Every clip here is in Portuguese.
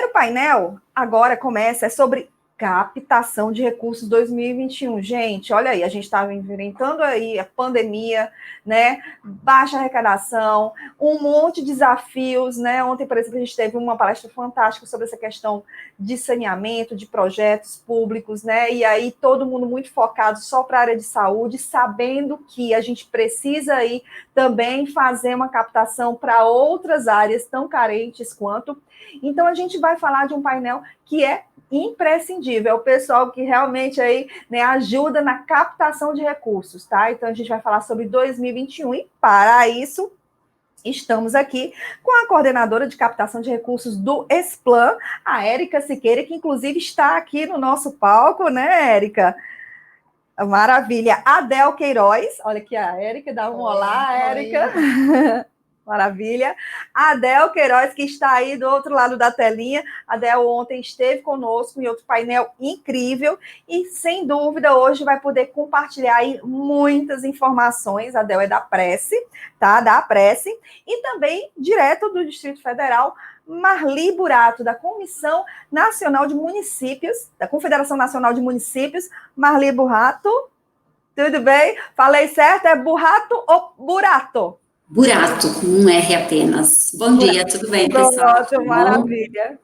primeiro painel agora começa, é sobre captação de recursos 2021. Gente, olha aí, a gente estava enfrentando aí a pandemia, né? Baixa arrecadação, um monte de desafios, né? Ontem, por exemplo, a gente teve uma palestra fantástica sobre essa questão de saneamento, de projetos públicos, né? E aí todo mundo muito focado só para a área de saúde, sabendo que a gente precisa aí também fazer uma captação para outras áreas tão carentes quanto. Então, a gente vai falar de um painel que é imprescindível, é o pessoal que realmente aí, né, ajuda na captação de recursos, tá? Então, a gente vai falar sobre 2021 e, para isso, estamos aqui com a coordenadora de captação de recursos do Explan, a Érica Siqueira, que inclusive está aqui no nosso palco, né, Érica? Maravilha. Adel Queiroz, olha aqui a Érica, dá um olá, Érica. Maravilha. A Adel Queiroz, que está aí do outro lado da telinha. A Adel ontem esteve conosco em outro painel incrível e, sem dúvida, hoje vai poder compartilhar aí muitas informações. A Adel é da Prece, tá? Da Prece. E também, direto do Distrito Federal, Marli Burato, da Comissão Nacional de Municípios, da Confederação Nacional de Municípios. Marli Burato, tudo bem? Falei certo? É Burato ou Burato? Burato, com um R apenas. Bom dia, tudo bem, pessoal? Pronto, maravilha.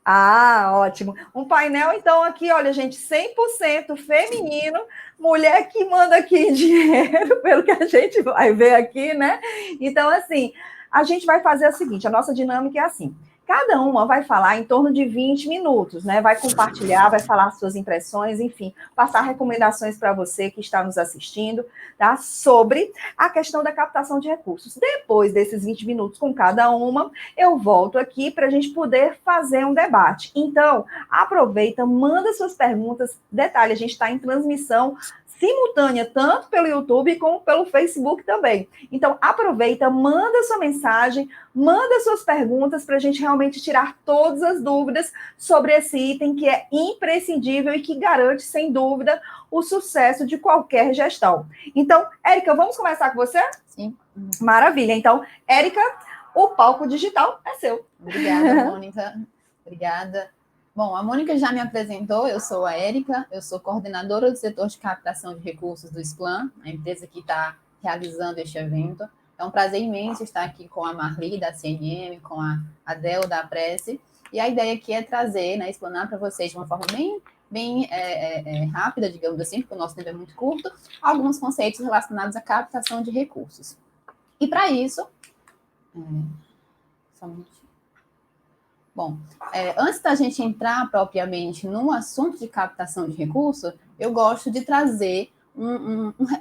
Ah, ótimo. Um painel, então, aqui, olha, gente, 100% feminino, mulher que manda aqui dinheiro, pelo que a gente vai ver aqui, né? Então, assim, a gente vai fazer o seguinte, a nossa dinâmica é assim, cada uma vai falar em torno de 20 minutos, né? Vai compartilhar, vai falar suas impressões, enfim, passar recomendações para você que está nos assistindo, tá? Sobre a questão da captação de recursos. Depois desses 20 minutos com cada uma, eu volto aqui para a gente poder fazer um debate. Então, aproveita, manda suas perguntas. Detalhe, a gente está em transmissão simultânea, tanto pelo YouTube como pelo Facebook também. Então, aproveita, manda sua mensagem, manda suas perguntas para a gente realmente tirar todas as dúvidas sobre esse item que é imprescindível e que garante, sem dúvida, o sucesso de qualquer gestão. Então, Érica, vamos começar com você? Sim. Maravilha. Então, Érica, o palco digital é seu. Obrigada, Mônica. Obrigada. Bom, a Mônica já me apresentou, eu sou a Érica, eu sou coordenadora do setor de captação de recursos do Explan, a empresa que está realizando este evento. É um prazer imenso estar aqui com a Marli, da CNM, com a Adel, da Prece, e a ideia aqui é trazer, né, explanar para vocês de uma forma bem rápida, digamos assim, porque o nosso tempo é muito curto, alguns conceitos relacionados à captação de recursos. E para isso... Só um minutinho. Bom, antes da gente entrar propriamente no assunto de captação de recursos, eu gosto de trazer,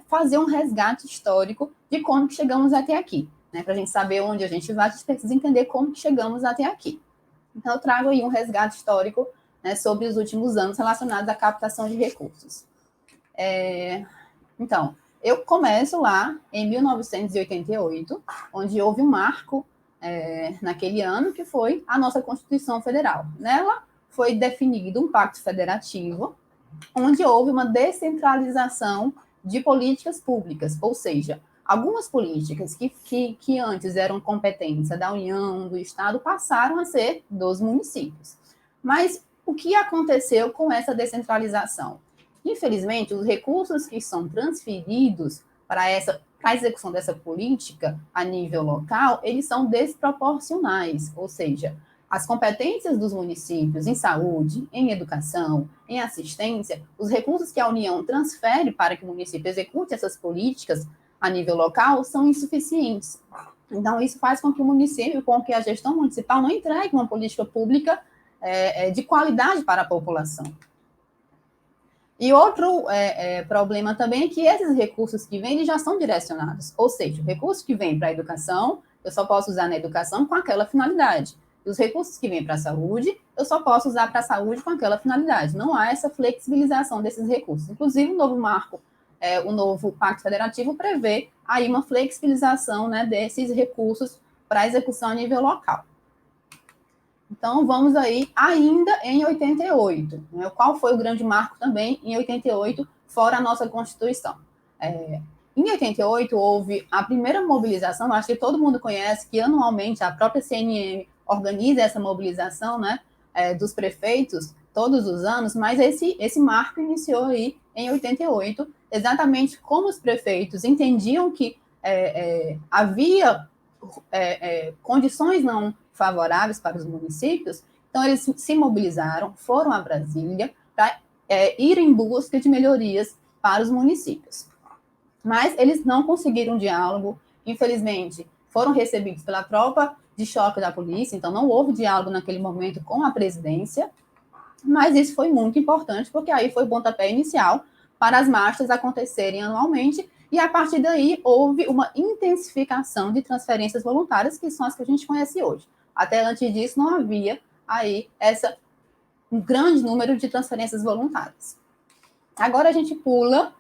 fazer um resgate histórico de como que chegamos até aqui. Né? Para a gente saber onde a gente vai, a gente precisa entender como que chegamos até aqui. Então, eu trago aí um resgate histórico, né, sobre os últimos anos relacionados à captação de recursos. Então, eu começo lá em 1988, onde houve um marco naquele ano, que foi a nossa Constituição Federal. Nela foi definido um pacto federativo, onde houve uma descentralização de políticas públicas, ou seja, algumas políticas que antes eram competência da União, do Estado, passaram a ser dos municípios. Mas o que aconteceu com essa descentralização? Infelizmente, os recursos que são transferidos para a execução dessa política a nível local, eles são desproporcionais, ou seja, as competências dos municípios em saúde, em educação, em assistência, os recursos que a União transfere para que o município execute essas políticas a nível local são insuficientes. Então, isso faz com que o município, com que a gestão municipal não entregue uma política pública de qualidade para a população. E outro problema também é que esses recursos que vêm, eles já são direcionados. Ou seja, o recurso que vem para a educação, eu só posso usar na educação com aquela finalidade. E os recursos que vêm para a saúde, eu só posso usar para a saúde com aquela finalidade. Não há essa flexibilização desses recursos. Inclusive, o novo marco, o novo Pacto Federativo prevê aí uma flexibilização, né, desses recursos para a execução a nível local. Então, vamos aí ainda em 88. Né? Qual foi o grande marco também em 88, fora a nossa Constituição? Em 88, houve a primeira mobilização, acho que todo mundo conhece, que anualmente a própria CNM organiza essa mobilização, né, dos prefeitos todos os anos, mas esse marco iniciou aí em 88, exatamente como os prefeitos entendiam que havia condições não favoráveis para os municípios, então eles se mobilizaram, foram a Brasília para ir em busca de melhorias para os municípios. Mas eles não conseguiram diálogo, infelizmente, foram recebidos pela tropa de choque da polícia, então não houve diálogo naquele momento com a presidência, mas isso foi muito importante, porque aí foi o pontapé inicial para as marchas acontecerem anualmente, e a partir daí houve uma intensificação de transferências voluntárias, que são as que a gente conhece hoje. Até antes disso não havia aí um grande número de transferências voluntárias. Agora a gente pula,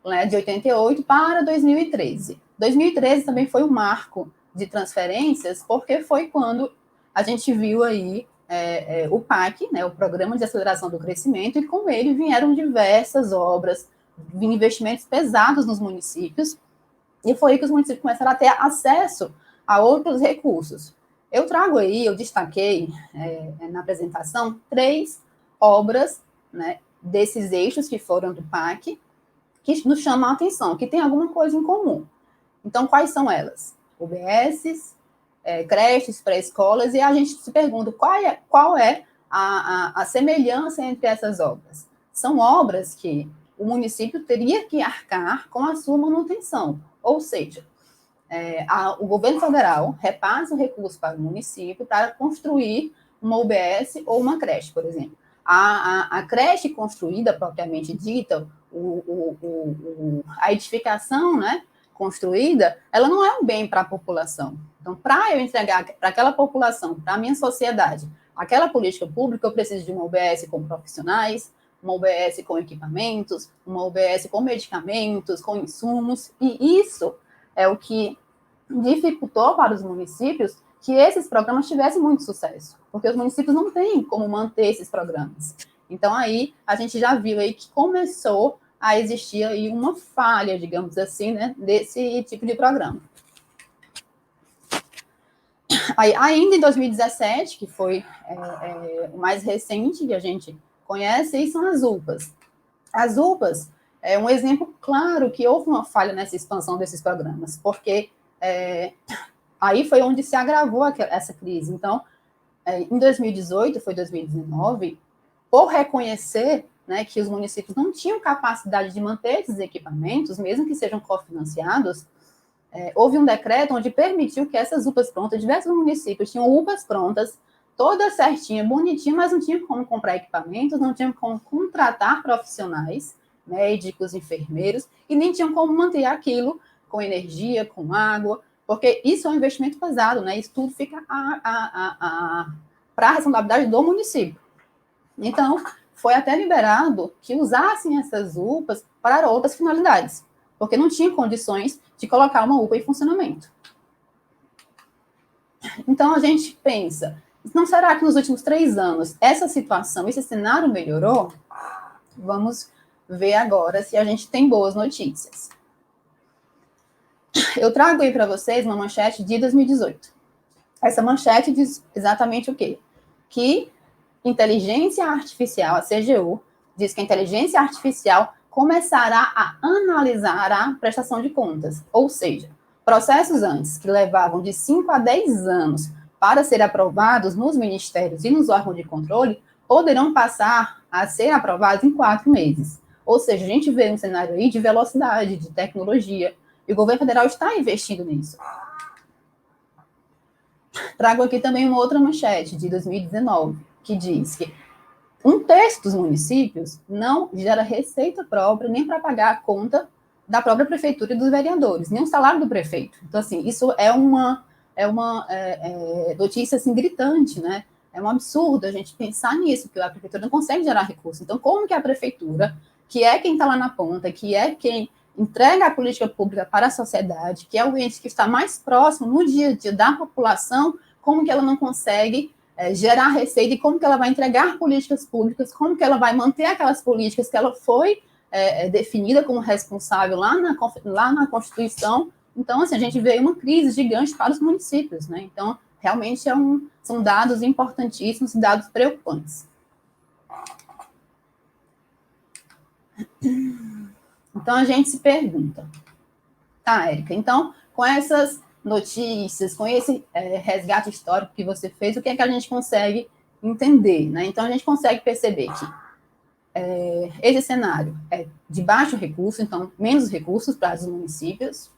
né, de 88 para 2013. 2013 também foi um marco de transferências, porque foi quando a gente viu aí o PAC, né, o Programa de Aceleração do Crescimento, e com ele vieram diversas obras, investimentos pesados nos municípios, e foi aí que os municípios começaram a ter acesso a outros recursos. Eu trago aí, eu destaquei na apresentação 3 obras, né, desses eixos que foram do PAC, que nos chamam a atenção, que tem alguma coisa em comum. Então, quais são elas? UBSs, creches, pré-escolas, e a gente se pergunta qual é a semelhança entre essas obras. São obras que o município teria que arcar com a sua manutenção, ou seja, o governo federal repassa o recurso para o município para construir uma UBS ou uma creche, por exemplo. A creche construída, propriamente dita, a edificação, né, construída, ela não é um bem para a população. Então, para eu entregar para aquela população, para a minha sociedade, aquela política pública, eu preciso de uma UBS com profissionais, uma UBS com equipamentos, uma UBS com medicamentos, com insumos, e isso é o que dificultou para os municípios que esses programas tivessem muito sucesso, porque os municípios não têm como manter esses programas. Então, aí, a gente já viu aí que começou a existir aí uma falha, digamos assim, né, desse tipo de programa. Aí, ainda em 2017, que foi o mais recente que a gente conhece, aí são as UPAs. As UPAs é um exemplo claro que houve uma falha nessa expansão desses programas, porque aí foi onde se agravou essa crise. Então, em 2018, foi 2019, por reconhecer, né, que os municípios não tinham capacidade de manter esses equipamentos, mesmo que sejam cofinanciados, houve um decreto onde permitiu que essas UPAs prontas, diversos municípios tinham UPAs prontas, toda certinha, bonitinha, mas não tinha como comprar equipamentos, não tinha como contratar profissionais, médicos, enfermeiros, e nem tinham como manter aquilo com energia, com água, porque isso é um investimento pesado, né? Isso tudo fica para a responsabilidade do município. Então, foi até liberado que usassem essas UPAs para outras finalidades, porque não tinha condições de colocar uma UPA em funcionamento. Então, a gente pensa, não será que nos últimos 3 anos essa situação, esse cenário melhorou? Vamos ver agora se a gente tem boas notícias. Eu trago aí para vocês uma manchete de 2018. Essa manchete diz exatamente o quê? Que inteligência artificial, a CGU, diz que a inteligência artificial começará a analisar a prestação de contas, ou seja, processos antes que levavam de 5 a 10 anos para ser aprovados nos ministérios e nos órgãos de controle, poderão passar a ser aprovados em 4 meses. Ou seja, a gente vê um cenário aí de velocidade, de tecnologia, e o governo federal está investindo nisso. Trago aqui também uma outra manchete de 2019, que diz que 1/3 dos municípios não gera receita própria nem para pagar a conta da própria prefeitura e dos vereadores, nem o salário do prefeito. Então, assim, isso é uma notícia assim, gritante, né? É um absurdo a gente pensar nisso, que a prefeitura não consegue gerar recursos. Então, como que a prefeitura, que é quem está lá na ponta, que é quem entrega a política pública para a sociedade, que é o ente que está mais próximo no dia a dia da população, como que ela não consegue gerar receita e como que ela vai entregar políticas públicas, como que ela vai manter aquelas políticas que ela foi definida como responsável lá na Constituição. Então, assim, a gente vê uma crise gigante para os municípios, né? Então, realmente são dados importantíssimos, dados preocupantes. Então, a gente se pergunta, tá, Érica, então, com essas notícias, com esse resgate histórico que você fez, o que é que a gente consegue entender, né? Então, a gente consegue perceber que esse cenário é de baixo recurso, então, menos recursos para os municípios.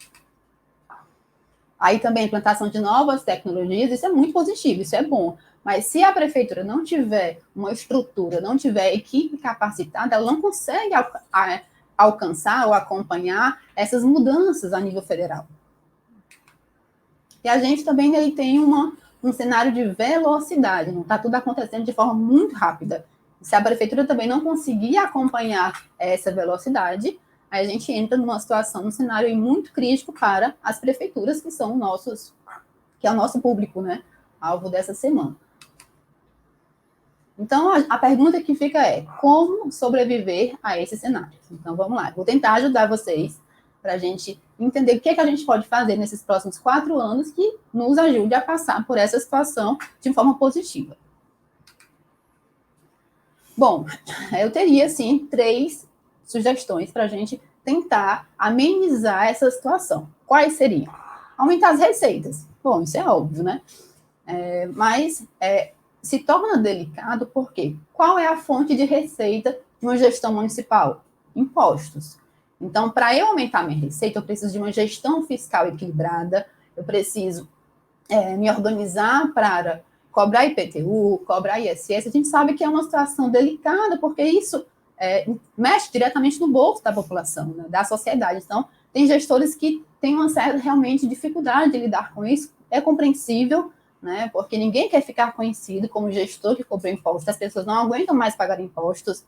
Aí também a implantação de novas tecnologias, isso é muito positivo, isso é bom. Mas se a prefeitura não tiver uma estrutura, não tiver equipe capacitada, ela não consegue alcançar ou acompanhar essas mudanças a nível federal. E a gente também aí tem um cenário de velocidade, não está tudo acontecendo de forma muito rápida. Se a prefeitura também não conseguir acompanhar essa velocidade, aí a gente entra numa situação, num cenário muito crítico para as prefeituras, que são que é o nosso público, né? Alvo dessa semana. Então, a pergunta que fica é, como sobreviver a esse cenário? Então, vamos lá. Vou tentar ajudar vocês para a gente entender o que é que a gente pode fazer nesses próximos 4 anos que nos ajude a passar por essa situação de forma positiva. Bom, eu teria, sim, 3 sugestões para a gente tentar amenizar essa situação. Quais seriam? Aumentar as receitas. Bom, isso é óbvio, né? Mas se torna delicado porque qual é a fonte de receita de uma gestão municipal? Impostos. Então, para eu aumentar minha receita, eu preciso de uma gestão fiscal equilibrada, eu preciso me organizar para cobrar IPTU, cobrar ISS. A gente sabe que é uma situação delicada, porque isso mexe diretamente no bolso da população, né, da sociedade. Então, tem gestores que têm uma certa, realmente, dificuldade de lidar com isso. É compreensível, né, porque ninguém quer ficar conhecido como gestor que cobrou impostos. As pessoas não aguentam mais pagar impostos.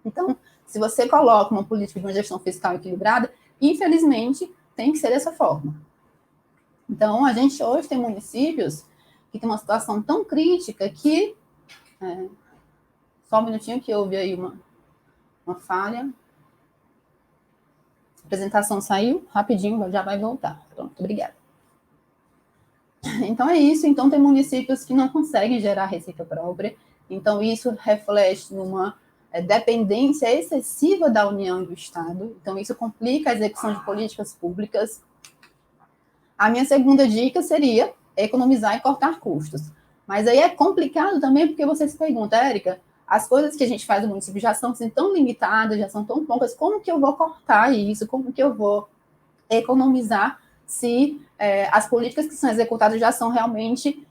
Então, se você coloca uma política de uma gestão fiscal equilibrada, infelizmente, tem que ser dessa forma. Então, a gente hoje tem municípios que tem uma situação tão crítica que... só um minutinho que houve aí uma falha. A apresentação saiu, rapidinho, já vai voltar. Pronto, obrigada. Então, é isso. Então, tem municípios que não conseguem gerar receita própria. Então, isso reflete numa dependência excessiva da União e do Estado. Então, isso complica a execução de políticas públicas. A minha segunda dica seria economizar e cortar custos. Mas aí é complicado também, porque você se pergunta, Érica, as coisas que a gente faz no município já são assim, tão limitadas, já são tão poucas, como que eu vou cortar isso? Como que eu vou economizar se as políticas que são executadas já são realmente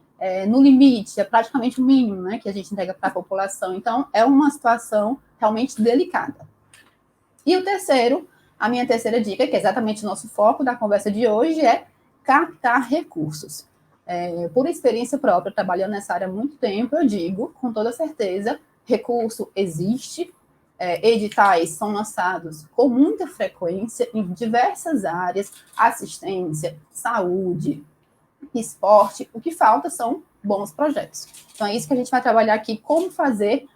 no limite, é praticamente o mínimo, né, que a gente entrega para a população. Então, é uma situação realmente delicada. E a minha terceira dica, que é exatamente o nosso foco da conversa de hoje, é captar recursos. Por experiência própria, trabalhando nessa área há muito tempo, eu digo, com toda certeza, recurso existe, editais são lançados com muita frequência em diversas áreas, assistência, saúde, esporte, o que falta são bons projetos. Então, é isso que a gente vai trabalhar aqui, como fazer,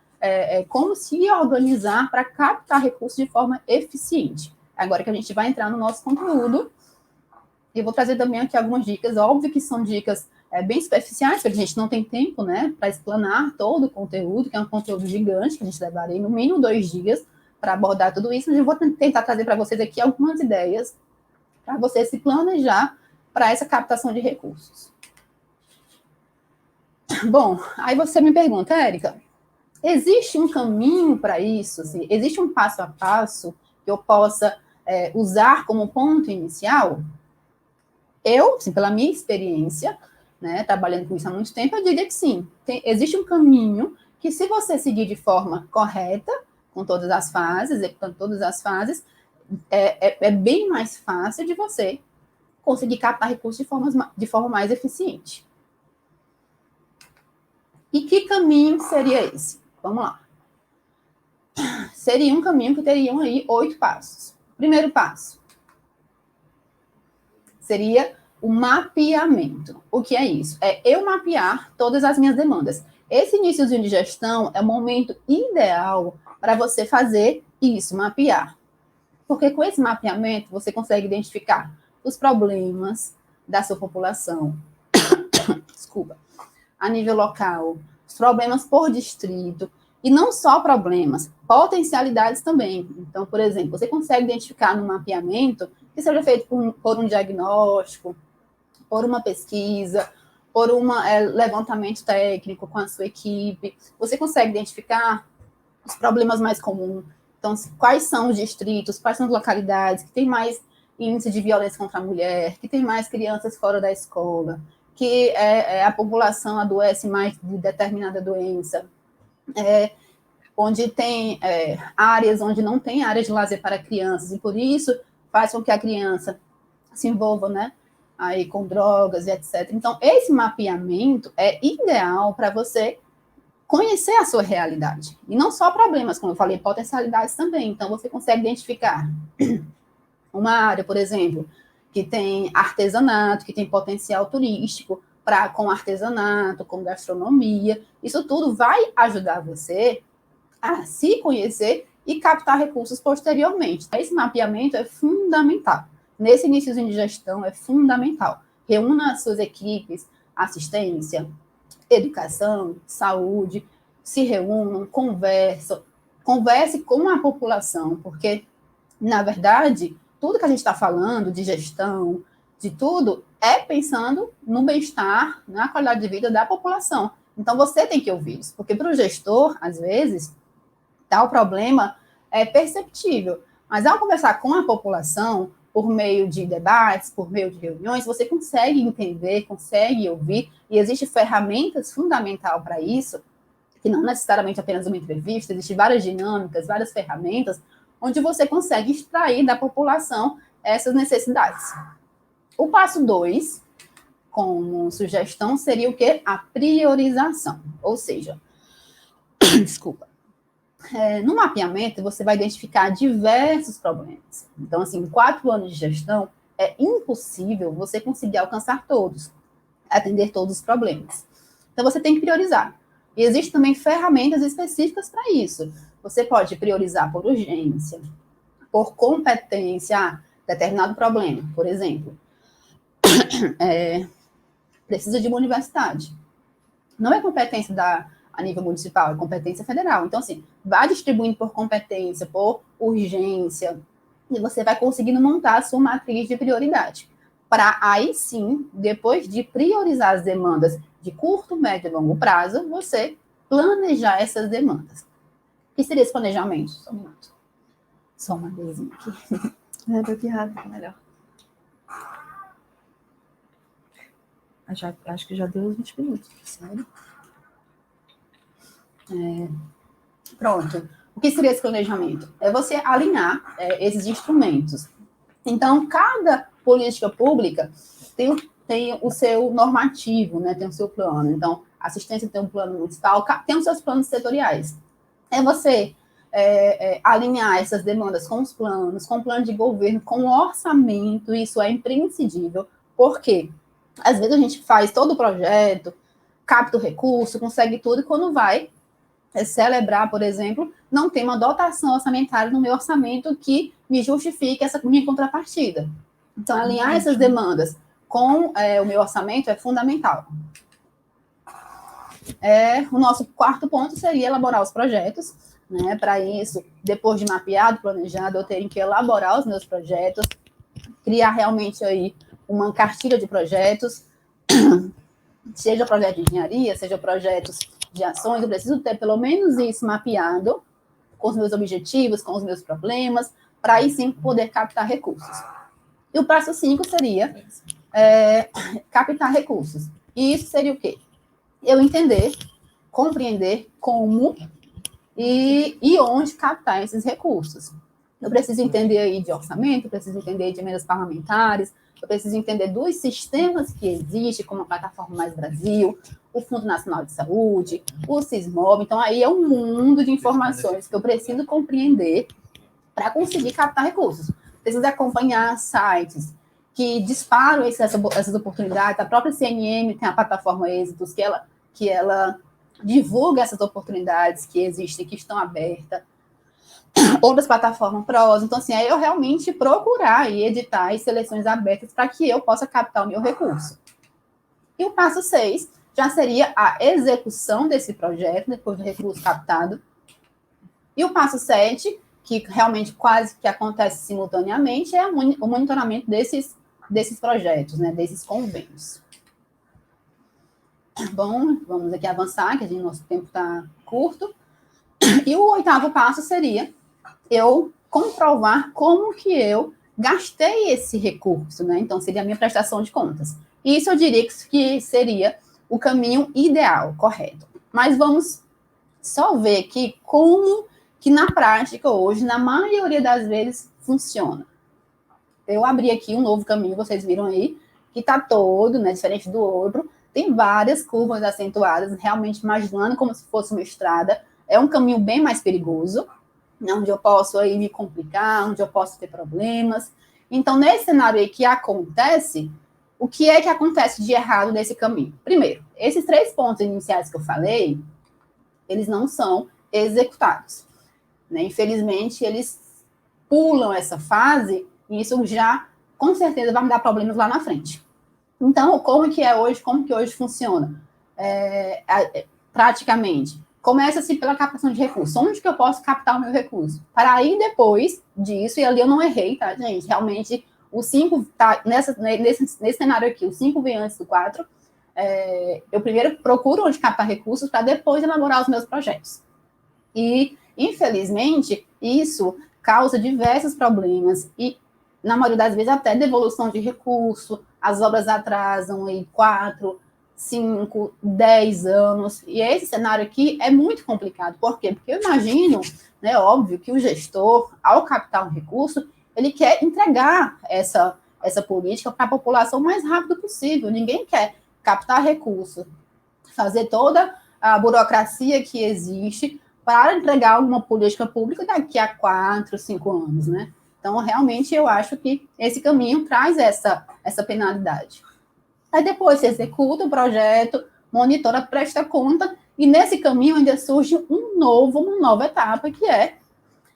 como se organizar para captar recursos de forma eficiente. Agora que a gente vai entrar no nosso conteúdo, eu vou trazer também aqui algumas dicas, óbvio que são dicas bem superficiais, porque a gente não tem tempo, né, para explanar todo o conteúdo, que é um conteúdo gigante, que a gente levaria no mínimo 2 dias para abordar tudo isso, mas eu vou tentar trazer para vocês aqui algumas ideias para você se planejar para essa captação de recursos. Bom, aí você me pergunta, Érica, existe um caminho para isso? Assim, existe um passo a passo que eu possa usar como ponto inicial? Eu, assim, pela minha experiência, né, trabalhando com isso há muito tempo, eu diria que sim. Existe um caminho que, se você seguir de forma correta, com todas as fases, executando todas as fases, é bem mais fácil de você conseguir captar recursos de forma mais eficiente. E que caminho seria esse? Vamos lá. Seria um caminho que teriam aí 8 passos. Primeiro passo seria o mapeamento. O que é isso? É eu mapear todas as minhas demandas. Esse iniciozinho de gestão é o momento ideal para você fazer isso, mapear. Porque com esse mapeamento você consegue identificar os problemas da sua população, desculpa, a nível local, os problemas por distrito, e não só problemas, potencialidades também. Então, por exemplo, você consegue identificar no mapeamento que seja feito por um diagnóstico, por uma pesquisa, por um levantamento técnico com a sua equipe. Você consegue identificar os problemas mais comuns. Então, quais são os distritos, quais são as localidades que têm mais índice de violência contra a mulher, que tem mais crianças fora da escola, que a população adoece mais de determinada doença, onde tem áreas onde não tem áreas de lazer para crianças, e por isso faz com que a criança se envolva, né, aí com drogas e etc. Então, esse mapeamento é ideal para você conhecer a sua realidade. E não só problemas, como eu falei, potencialidades também. Então, você consegue identificar uma área, por exemplo, que tem artesanato, que tem potencial turístico, com artesanato, com gastronomia. Isso tudo vai ajudar você a se conhecer e captar recursos posteriormente. Esse mapeamento é fundamental. Nesse iníciozinho de gestão, é fundamental. Reúna as suas equipes, assistência, educação, saúde, se reúnam, converse com a população, porque, na verdade, tudo que a gente está falando de gestão, de tudo, é pensando no bem-estar, na qualidade de vida da população. Então, você tem que ouvir isso, porque para o gestor, às vezes, tal problema é perceptível, mas ao conversar com a população, por meio de debates, por meio de reuniões, você consegue entender, consegue ouvir, e existem ferramentas fundamentais para isso, que não necessariamente apenas uma entrevista, existem várias dinâmicas, várias ferramentas, onde você consegue extrair da população essas necessidades. O passo 2, como sugestão, seria o quê? A priorização, ou seja, desculpa, no mapeamento, você vai identificar diversos problemas. Então, assim, em 4 anos de gestão, é impossível você conseguir alcançar todos, atender todos os problemas. Então, você tem que priorizar. E existem também ferramentas específicas para isso. Você pode priorizar por urgência, por competência, determinado problema. Por exemplo, precisa de uma universidade. Não é competência a nível municipal, é competência federal. Então, assim, vai distribuindo por competência, por urgência, e você vai conseguindo montar a sua matriz de prioridade. Para aí sim, depois de priorizar as demandas de curto, médio e longo prazo, você planejar essas demandas. O que seria esse planejamento? Só um minuto. Só uma vezinha aqui. Melhor. Acho que já deu os 20 minutos. Sério? Pronto. O que seria esse planejamento? É você alinhar esses instrumentos. Então, cada política pública tem o seu normativo, né? Tem o seu plano. Então, a assistência tem um plano municipal, tem os seus planos setoriais. É você alinhar essas demandas com os planos, com o plano de governo, com o orçamento, isso é imprescindível, porque às vezes a gente faz todo o projeto, capta o recurso, consegue tudo, e quando vai celebrar, por exemplo, não tem uma dotação orçamentária no meu orçamento que me justifique essa minha contrapartida. Então, alinhar essas demandas com o meu orçamento é fundamental. O nosso 4º ponto seria elaborar os projetos, né? Para isso, depois de mapeado, planejado, eu tenho que elaborar os meus projetos, criar realmente aí uma cartilha de projetos, seja projeto de engenharia, seja projetos de ações, eu preciso ter pelo menos isso mapeado, com os meus objetivos, com os meus problemas, para aí sim poder captar recursos. E o passo 5 seria captar recursos. E isso seria o quê? Eu entender, compreender como e onde captar esses recursos. Eu preciso entender aí de orçamento, eu preciso entender de emendas parlamentares, eu preciso entender dos sistemas que existem, como a Plataforma Mais Brasil, o Fundo Nacional de Saúde, o Sismob. Então, aí é um mundo de informações que eu preciso compreender para conseguir captar recursos. Preciso acompanhar sites que disparam essas oportunidades. A própria CNM tem a plataforma Êxitos, que ela divulga essas oportunidades que existem, que estão abertas. Outras plataformas PROS. Então, assim, é eu realmente procurar e editar as seleções abertas para que eu possa captar o meu recurso. E o passo 6 já seria a execução desse projeto, depois do recurso captado. E o passo 7, que realmente quase que acontece simultaneamente, é o monitoramento desses projetos, né, desses convênios. Bom, vamos aqui avançar, que nosso tempo está curto. E o 8º passo seria eu comprovar como que eu gastei esse recurso, né? Então, seria a minha prestação de contas. E isso eu diria que seria o caminho ideal, correto. Mas vamos só ver aqui como que na prática hoje, na maioria das vezes, funciona. Eu abri aqui um novo caminho, vocês viram aí, que está todo, né, diferente do outro, tem várias curvas acentuadas, realmente imaginando como se fosse uma estrada. É um caminho bem mais perigoso, onde eu posso aí me complicar, onde eu posso ter problemas. Então, nesse cenário aí que acontece, o que é que acontece de errado nesse caminho? Primeiro, esses 3 pontos iniciais que eu falei, eles não são executados, né? Infelizmente, eles pulam essa fase e isso já, com certeza, vai me dar problemas lá na frente. Então, como que hoje funciona? Praticamente, começa-se pela captação de recursos. Onde que eu posso captar o meu recurso? Para aí, depois disso, e ali eu não errei, tá, gente? Realmente, o 5 tá nesse cenário aqui, o 5 vem antes do 4. Eu primeiro procuro onde captar recursos para depois elaborar os meus projetos. E, infelizmente, isso causa diversos problemas e, na maioria das vezes, até devolução de recurso, as obras atrasam em 4, 5, 10 anos. E esse cenário aqui é muito complicado. Por quê? Porque eu imagino, né, óbvio, que o gestor, ao captar um recurso, ele quer entregar essa política para a população o mais rápido possível. Ninguém quer captar recurso, fazer toda a burocracia que existe para entregar alguma política pública daqui a 4, 5 anos, né? Então, realmente, eu acho que esse caminho traz essa penalidade. Aí depois se executa o projeto, monitora, presta conta, e nesse caminho ainda surge uma nova etapa, que é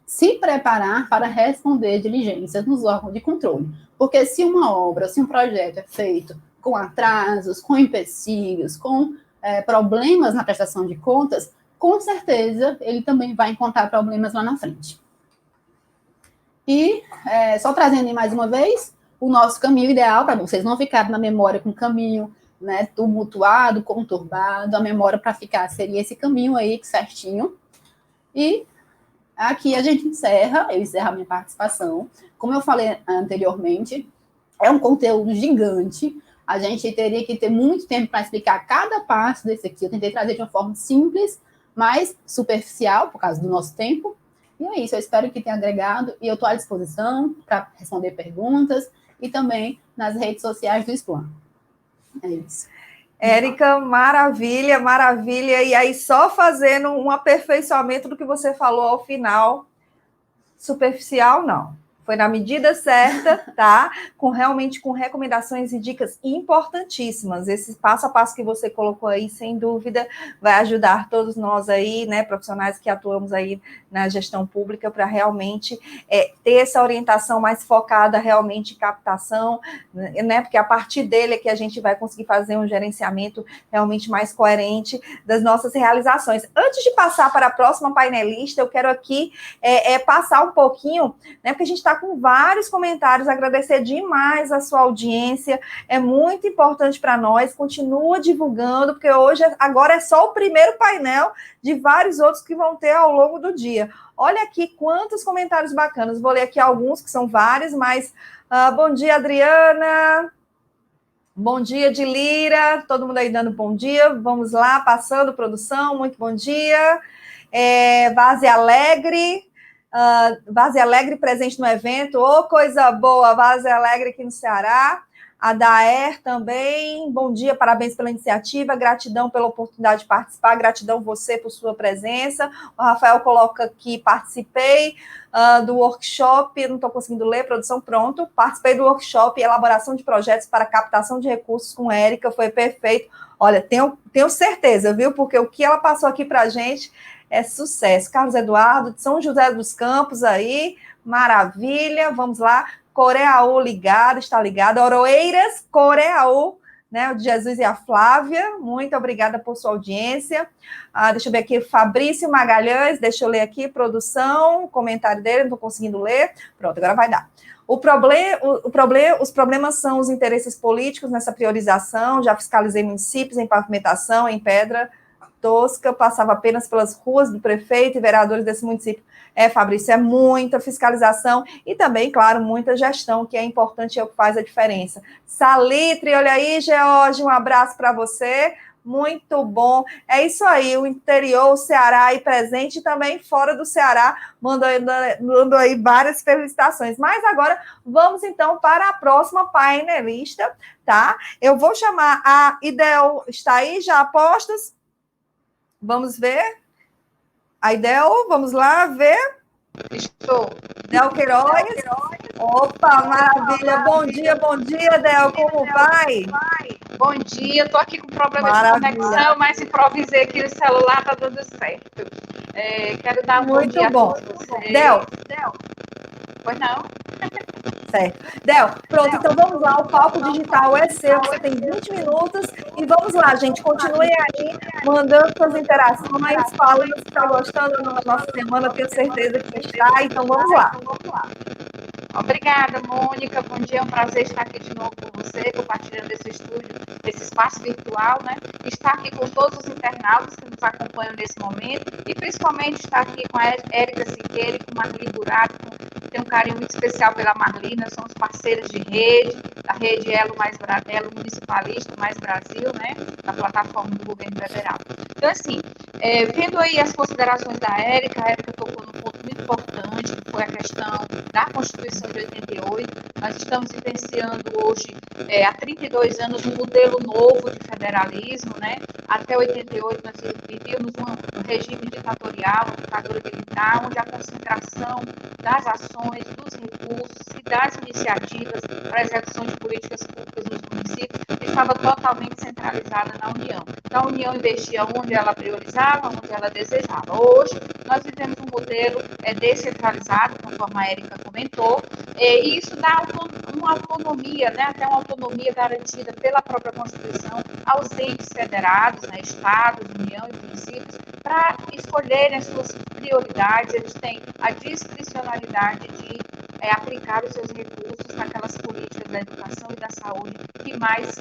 se preparar para responder diligências nos órgãos de controle. Porque se uma obra, se um projeto é feito com atrasos, com empecilhos, com problemas na prestação de contas, com certeza ele também vai encontrar problemas lá na frente. E, só trazendo mais uma vez, o nosso caminho ideal, para vocês não ficarem na memória com o caminho, né, tumultuado, conturbado, a memória para ficar seria esse caminho aí, certinho. E aqui a gente eu encerro a minha participação. Como eu falei anteriormente, é um conteúdo gigante, a gente teria que ter muito tempo para explicar cada passo desse aqui. Eu tentei trazer de uma forma simples, mas superficial, por causa do nosso tempo. E é isso, eu espero que tenha agregado, e eu estou à disposição para responder perguntas, e também nas redes sociais do Splan. É isso. Érica, maravilha, maravilha. E aí, só fazendo um aperfeiçoamento do que você falou ao final, superficial, não. Foi na medida certa, tá? Realmente com recomendações e dicas importantíssimas. Esse passo a passo que você colocou aí, sem dúvida, vai ajudar todos nós aí, né, profissionais que atuamos aí na gestão pública, para realmente ter essa orientação mais focada realmente em captação, né? Porque a partir dele é que a gente vai conseguir fazer um gerenciamento realmente mais coerente das nossas realizações. Antes de passar para a próxima painelista, eu quero aqui passar um pouquinho, né? Porque a gente está com vários comentários, agradecer demais a sua audiência, é muito importante para nós, continua divulgando, porque agora é só o primeiro painel de vários outros que vão ter ao longo do dia. Olha aqui quantos comentários bacanas, vou ler aqui alguns, que são vários, mas bom dia, Adriana, bom dia, de Lira, todo mundo aí dando bom dia, vamos lá, passando, produção, muito bom dia, Vaze Alegre, Vaze Alegre presente no evento, coisa boa, Vaze Alegre aqui no Ceará, a Daer também, bom dia, parabéns pela iniciativa, gratidão pela oportunidade de participar, gratidão você por sua presença, o Rafael coloca aqui, participei do workshop, não estou conseguindo ler, produção, pronto, participei do workshop, elaboração de projetos para captação de recursos com Érica, foi perfeito, olha, tenho certeza, viu, porque o que ela passou aqui para a gente é sucesso. Carlos Eduardo, de São José dos Campos aí, maravilha, vamos lá, Coreaú ligado, está ligado, Oroeiras, Coreaú, né? O de Jesus e a Flávia, muito obrigada por sua audiência. Deixa eu ver aqui, Fabrício Magalhães, deixa eu ler aqui, produção, comentário dele, não estou conseguindo ler. Pronto, agora vai dar. Os problemas são os interesses políticos nessa priorização. Já fiscalizei municípios em pavimentação, em pedra tosca, passava apenas pelas ruas do prefeito e vereadores desse município. Fabrício, é muita fiscalização e também, claro, muita gestão, que é importante e é o que faz a diferença. Salitre, olha aí, George, um abraço para você. Muito bom. É isso aí, o interior, o Ceará aí presente e também fora do Ceará, mandando aí várias felicitações. Mas agora vamos então para a próxima painelista, tá? Eu vou chamar a Idel, está aí já a postos? Vamos ver? A Idel, vamos lá ver? Estou. Del Queiroz. Opa, maravilha. Bom dia, Del. Como vai? Bom dia, estou aqui com problema de conexão, mas improvisei aqui o celular, está dando certo. Quero dar um bom dia a todos vocês. Del. Pois não? Certo. Del, pronto, então vamos lá, o palco digital é seu, você tem 20 minutos, e vamos lá, gente, continue aí, mandando suas interações, falando se está gostando da nossa semana, tenho certeza que está, então vamos lá. Obrigada, Mônica, bom dia, é um prazer estar aqui de novo com você, compartilhando esse estúdio, esse espaço virtual, né? Estar aqui com todos os internautas que nos acompanham nesse momento, e principalmente estar aqui com a Érica Siqueira e com Marli Burato, tenho um carinho muito especial pela Marli, nós somos parceiros de rede, da rede Elo Municipalista Mais Brasil, né, da plataforma do governo federal. Então, assim, vendo aí as considerações da Érica, a Érica tocou num ponto muito importante, que foi a questão da Constituição de 88. Nós estamos vivenciando hoje, há 32 anos, um modelo novo de federalismo, né? Até 88 nós vivíamos um regime ditatorial, uma ditadura militar, onde a concentração das ações, dos recursos e das iniciativas para a execução de políticas públicas nos municípios estava totalmente centralizada na União. Então, a União investia onde ela priorizava, onde ela desejava. Hoje, nós vivemos um modelo descentralizado, conforme a Érica comentou, e isso dá uma autonomia, né, até uma autonomia garantida pela própria Constituição aos entes federados, né, estados, União e municípios, para escolherem as suas prioridades. Eles têm a discricionalidade de aplicar os seus recursos naquelas políticas da educação e da saúde que mais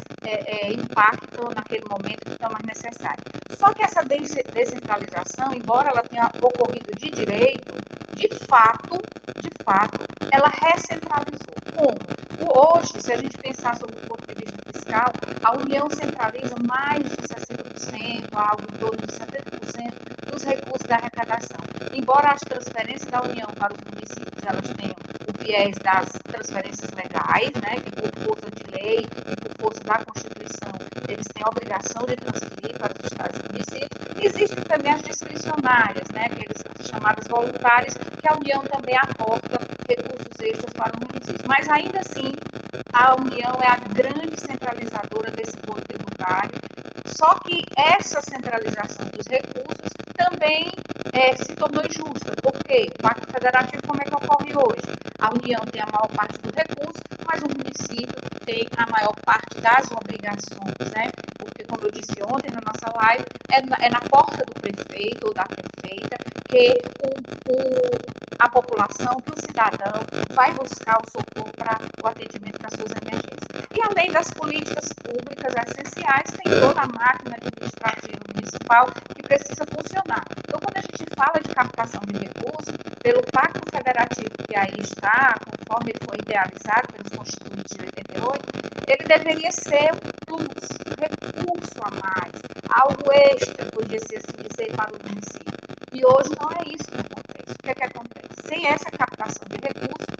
impactam naquele momento, que estão mais necessárias. Só que essa descentralização, embora ela tenha ocorrido de direito, de fato, ela recentralizou. Como? Hoje, se a gente pensar sobre o ponto de vista fiscal, a União centraliza mais de 60%, algo em torno de 70% dos recursos da arrecadação. Embora as transferências da União para os municípios elas tenham o viés das transferências legais, né, que por força de lei e por força da Constituição, eles têm a obrigação de transferir para os estados e municípios, existem também as discricionárias, né, aqueles chamadas voluntárias, que a União também aporta recursos extras para os municípios. Mas ainda assim, a União é a grande centralizadora desse bolo tributário, só que essa centralização dos recursos também se tornou injusta. Por quê? O Pacto Federativo, como é que ocorre hoje? A União tem a maior parte do recurso, mas o município tem a maior parte das obrigações, né? Porque, como eu disse ontem na nossa live, é na porta do prefeito ou da prefeita que a população, que o cidadão vai buscar o socorro para o atendimento das suas emergências. E além das políticas públicas essenciais, tem toda a máquina administrativa municipal que precisa funcionar. Então, quando a gente fala de captação de recursos, pelo Pacto Federativo que aí está, conforme ele foi idealizado pelos constituintes de 88, ele deveria ser um plus, um recurso a mais, algo extra, podia ser assim dizer, para o município. E hoje não é isso que acontece. O que é que acontece? Sem essa captação de recursos,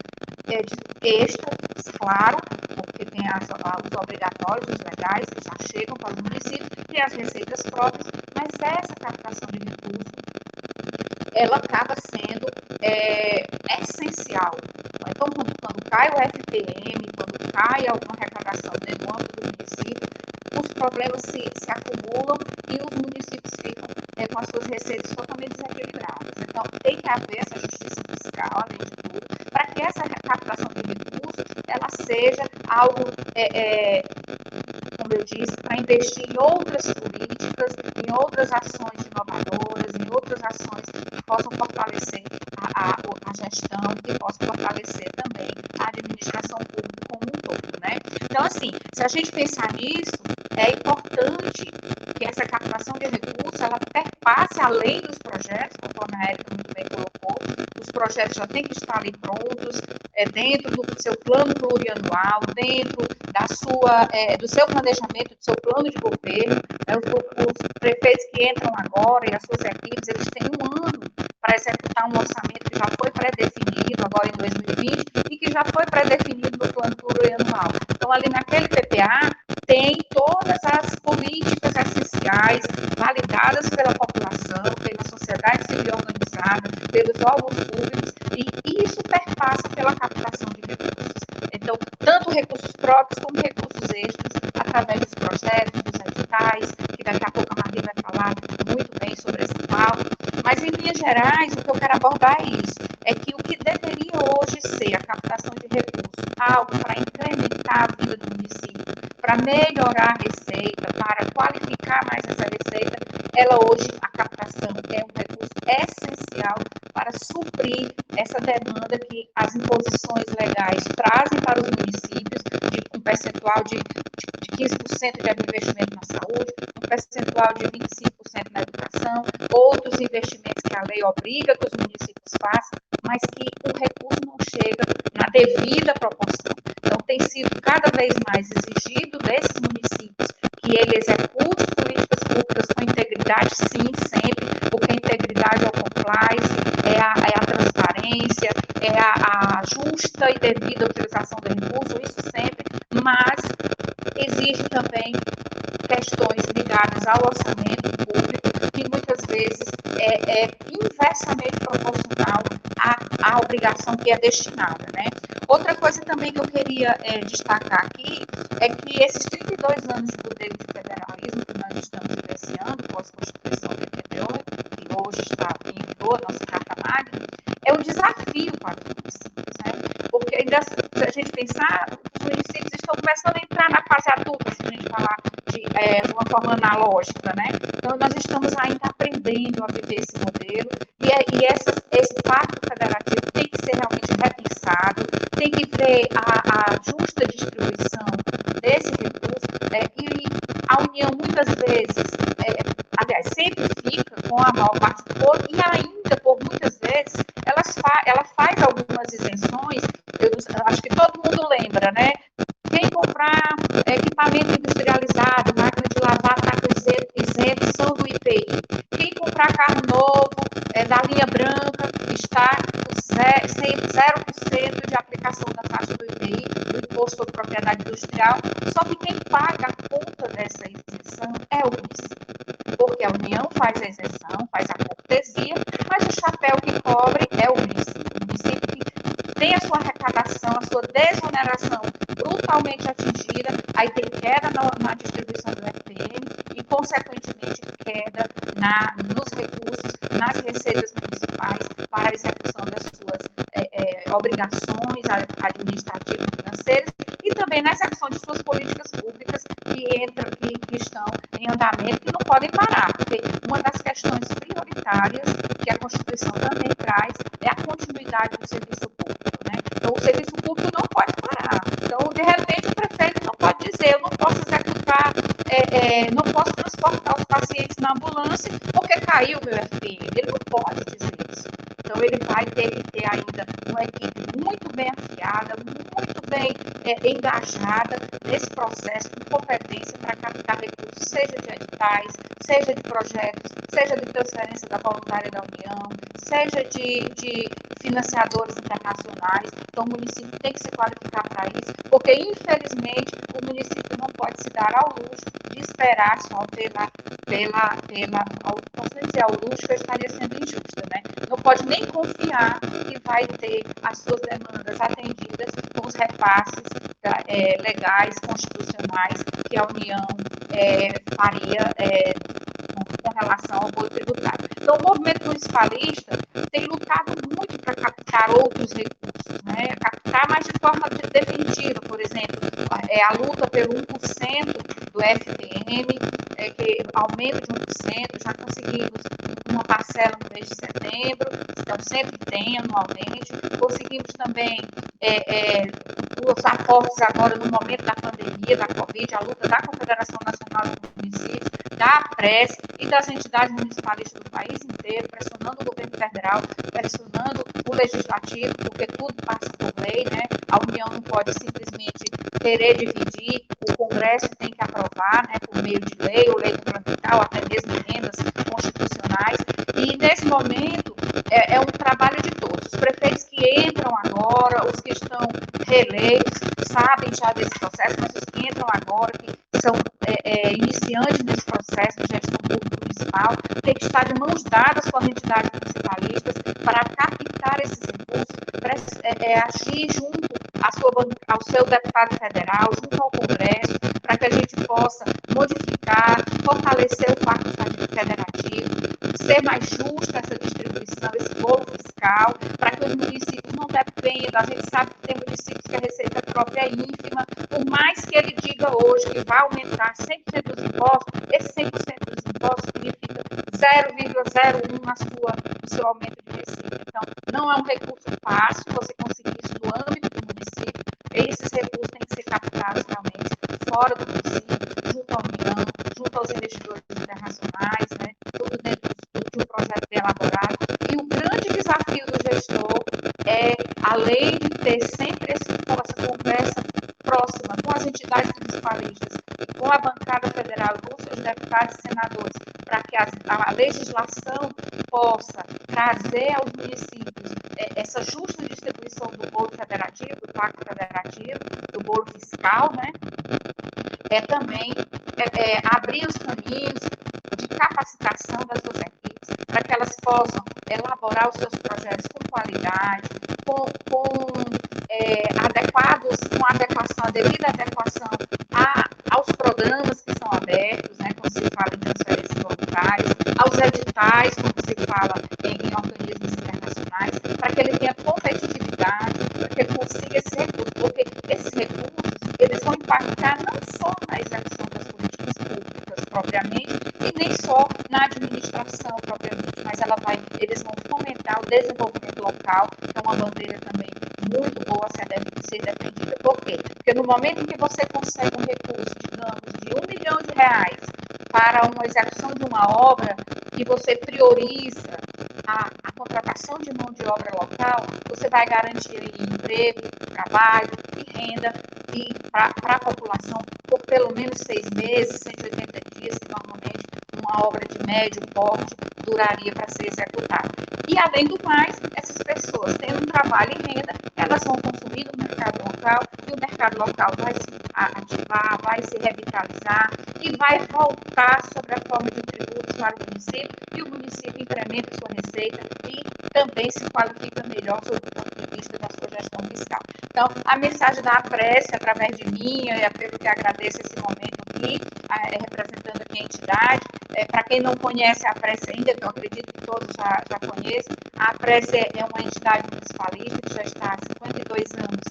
extras, claro, porque tem os obrigatórios, os legais, que já chegam para os municípios, tem as receitas próprias, mas essa captação de recursos, ela acaba sendo essencial. Então, quando cai o FPM, quando cai alguma arrecadação dentro do âmbito do município, os problemas se acumulam e os municípios ficam com as suas receitas totalmente desequilibradas. Então, tem que haver essa justiça fiscal, além de tudo, para que essa captação de recursos ela seja algo, como eu disse, para investir em outras políticas, em outras ações inovadoras, em outras ações que possam fortalecer a gestão, que possam fortalecer também a administração pública como um todo, né? Então, assim, se a gente pensar nisso, é importante que essa captação de recursos, ela perpasse além dos projetos, conforme a Érica muito bem colocou. Os projetos já têm que estar ali prontos, dentro do seu plano plurianual, dentro do seu planejamento, do seu plano de governo. Os prefeitos que entram agora e as suas equipes, eles têm um ano para executar um orçamento que já foi pré-definido agora em 2020 e que já foi pré-definido no plano plurianual. Então, ali naquele PPA, tem todas as políticas essenciais validadas pela população, pela sociedade civil organizada, pelos órgãos públicos, e isso perpassa pela captação de recursos. Então, tanto recursos próprios como recursos extras, através dos projetos, dos editais, que daqui a pouco a Marli vai falar muito bem sobre esse palco. Mas, em linhas gerais, o que eu quero abordar é isso, é que o que deveria hoje ser a captação de recursos, algo para incrementar a vida do município, para melhorar a receita, para qualificar mais essa receita, ela hoje, a captação é um recurso essencial para suprir essa demanda que as imposições legais trazem para os municípios, um percentual de 15% de investimento na saúde, um percentual de 25% na educação, outros investimentos que a lei obriga que os municípios façam, mas que o recurso não chega na devida proporção. Então, tem sido cada vez mais exigido desses municípios que ele execute políticas públicas com integridade, sim, sempre, porque a integridade é o compliance, é a transparência, é a justa e devida utilização do recurso, isso sempre, mas exige também questões ligadas ao orçamento público, que muitas vezes é inversamente proporcional à obrigação que é destinada, né? Outra coisa também que eu queria destacar aqui é que esses 32 anos de modelo de federalismo que nós estamos vivenciando, pós-Constituição de 88, que hoje está em vigor, nossa Carta Magna, é um desafio para os municípios, né? Porque ainda, se a gente pensar, os municípios estão começando a entrar na fase adulta, se a gente falar de uma forma analógica, né? Então, nós estamos ainda aprendendo a viver esse modelo e esse pacto federativo tem que ser realmente repensado, tem que ver a justa distribuição desse recurso e a União, muitas vezes, aliás, sempre fica com a maior parte do povo e ainda, por muitas vezes, ela faz algumas isenções, eu acho que todo mundo lembra, né? Quem comprar equipamento industrializado, máquina de lavar, taco isento, são do IPI. Quem comprar carro novo, da linha branca, está com 0% de aplicação da taxa do IPI, do Imposto sobre Propriedade Industrial. Só que quem paga a conta dessa isenção é o município. Porque a União faz a isenção, faz a cortesia, mas o chapéu que cobre é o município. O município que tem a sua arrecadação, a sua desoneração brutalmente atingida, aí tem queda na distribuição do FPM e, consequentemente, queda nos recursos, nas receitas municipais para a execução das suas obrigações administrativas e financeiras e também na execução de suas políticas públicas que estão em andamento e não podem parar, porque uma das questões prioritárias que a Constituição também traz é a continuidade do serviço público, né? Então, o serviço público não pode parar. Então, de repente, o prefeito não pode dizer, eu não posso executar, não posso transportar os pacientes na ambulância porque caiu o meu FPM. Ele não pode dizer isso. Então, ele vai ter que ter ainda uma equipe muito bem afiada, muito bem engajada nesse processo de competência para captar recursos, seja de editais, seja de projetos, seja de transferência da voluntária da União, seja de financiadores internacionais. Então, o município tem que se qualificar para isso, porque, infelizmente, o município não pode se dar ao luxo de esperar só posso dizer, ao luxo, eu estaria sendo injusta, né? Não pode nem confiar que vai ter as suas demandas atendidas com os repasses legais, constitucionais, que a União faria com relação ao bolo tributário. Então, o movimento municipalista tem lutado muito para captar outros recursos, né? Captar, mas de forma definitiva, por exemplo, a luta pelo 1% do FTM, que aumento de 1%, já conseguimos uma parcela no mês de setembro, então sempre tem anualmente, conseguimos também os aportes agora no momento da pandemia, da Covid, a luta da Confederação Nacional dos Municípios, da APRES e das entidades municipalistas do país inteiro, pressionando o governo federal, pressionando o legislativo, porque tudo passa por lei, né? A União não pode simplesmente querer dividir, o Congresso tem que aprovar, né, por meio de lei ou lei complementar, ou até mesmo emendas constitucionais, e nesse momento é um trabalho de todos. Os prefeitos que entram agora, os que estão reeleitos, sabem já desse processo, mas os que entram agora, que são iniciantes nesse processo de gestão pública municipal, têm que estar de mãos dadas com as entidades municipalistas para captar esses recursos, para agir junto ao seu deputado federal, junto ao Congresso, para que a gente possa modificar, fortalecer o Pacto Federativo, ser mais justa essa distribuição, esse bolo fiscal, para que os municípios não dependam. A gente sabe que tem municípios que a receita própria é ínfima, por mais que ele diga hoje que vai aumentar 100% dos impostos, esse 100% dos impostos significa 0,01 no seu aumento de receita. Então, não é um recurso fácil você conseguir isso no âmbito do município. Esses recursos têm que ser captados realmente fora do município, junto à União, junto aos investidores internacionais, né? Tudo dentro de um projeto bem elaborado. E o grande desafio do gestor é, além de ter sempre essa conversa próxima com as entidades municipalistas, com a bancada federal, com seus deputados e senadores, para que a legislação possa trazer aos municípios essa justa distribuição do bolo federativo, do pacto federativo, do bolo fiscal, né? Também abrir os caminhos de capacitação das suas equipes, para que elas possam elaborar os seus projetos com qualidade, adequados, com a devida adequação aos programas que são abertos, né, quando se fala em transferências voluntárias, aos editais, quando se fala em organismos internacionais, para que ele tenha competitividade, para que ele consiga esse recurso, porque esses recursos, eles vão impactar não só na execução das políticas públicas propriamente, e nem só na administração propriamente, mas eles vão fomentar o desenvolvimento local, que é uma bandeira também muito boa a ser defendida. Por quê? Porque no momento em que você consegue um recurso, digamos, de R$1 milhão para uma execução de uma obra, e você prioriza a contratação de mão de obra local, você vai garantir emprego, trabalho e renda para a população por pelo menos 6 meses, 180 dias, que normalmente uma obra de médio porte duraria para ser executada. E, além do mais, essas pessoas tendo um trabalho e renda, elas vão consumir no mercado local, e o mercado local vai se ativar, vai se revitalizar e vai voltar sobre a forma de tributos para o município, e o município incrementa sua receita e também se qualifica melhor sob o ponto de vista da sua gestão fiscal. Então, a mensagem da APRES, através de mim, pelo que agradeço esse momento aqui, representando aqui a entidade, para quem não conhece a APRES ainda, que eu acredito que todos já conhecem, a APRES é uma entidade municipalista que já está há 52 anos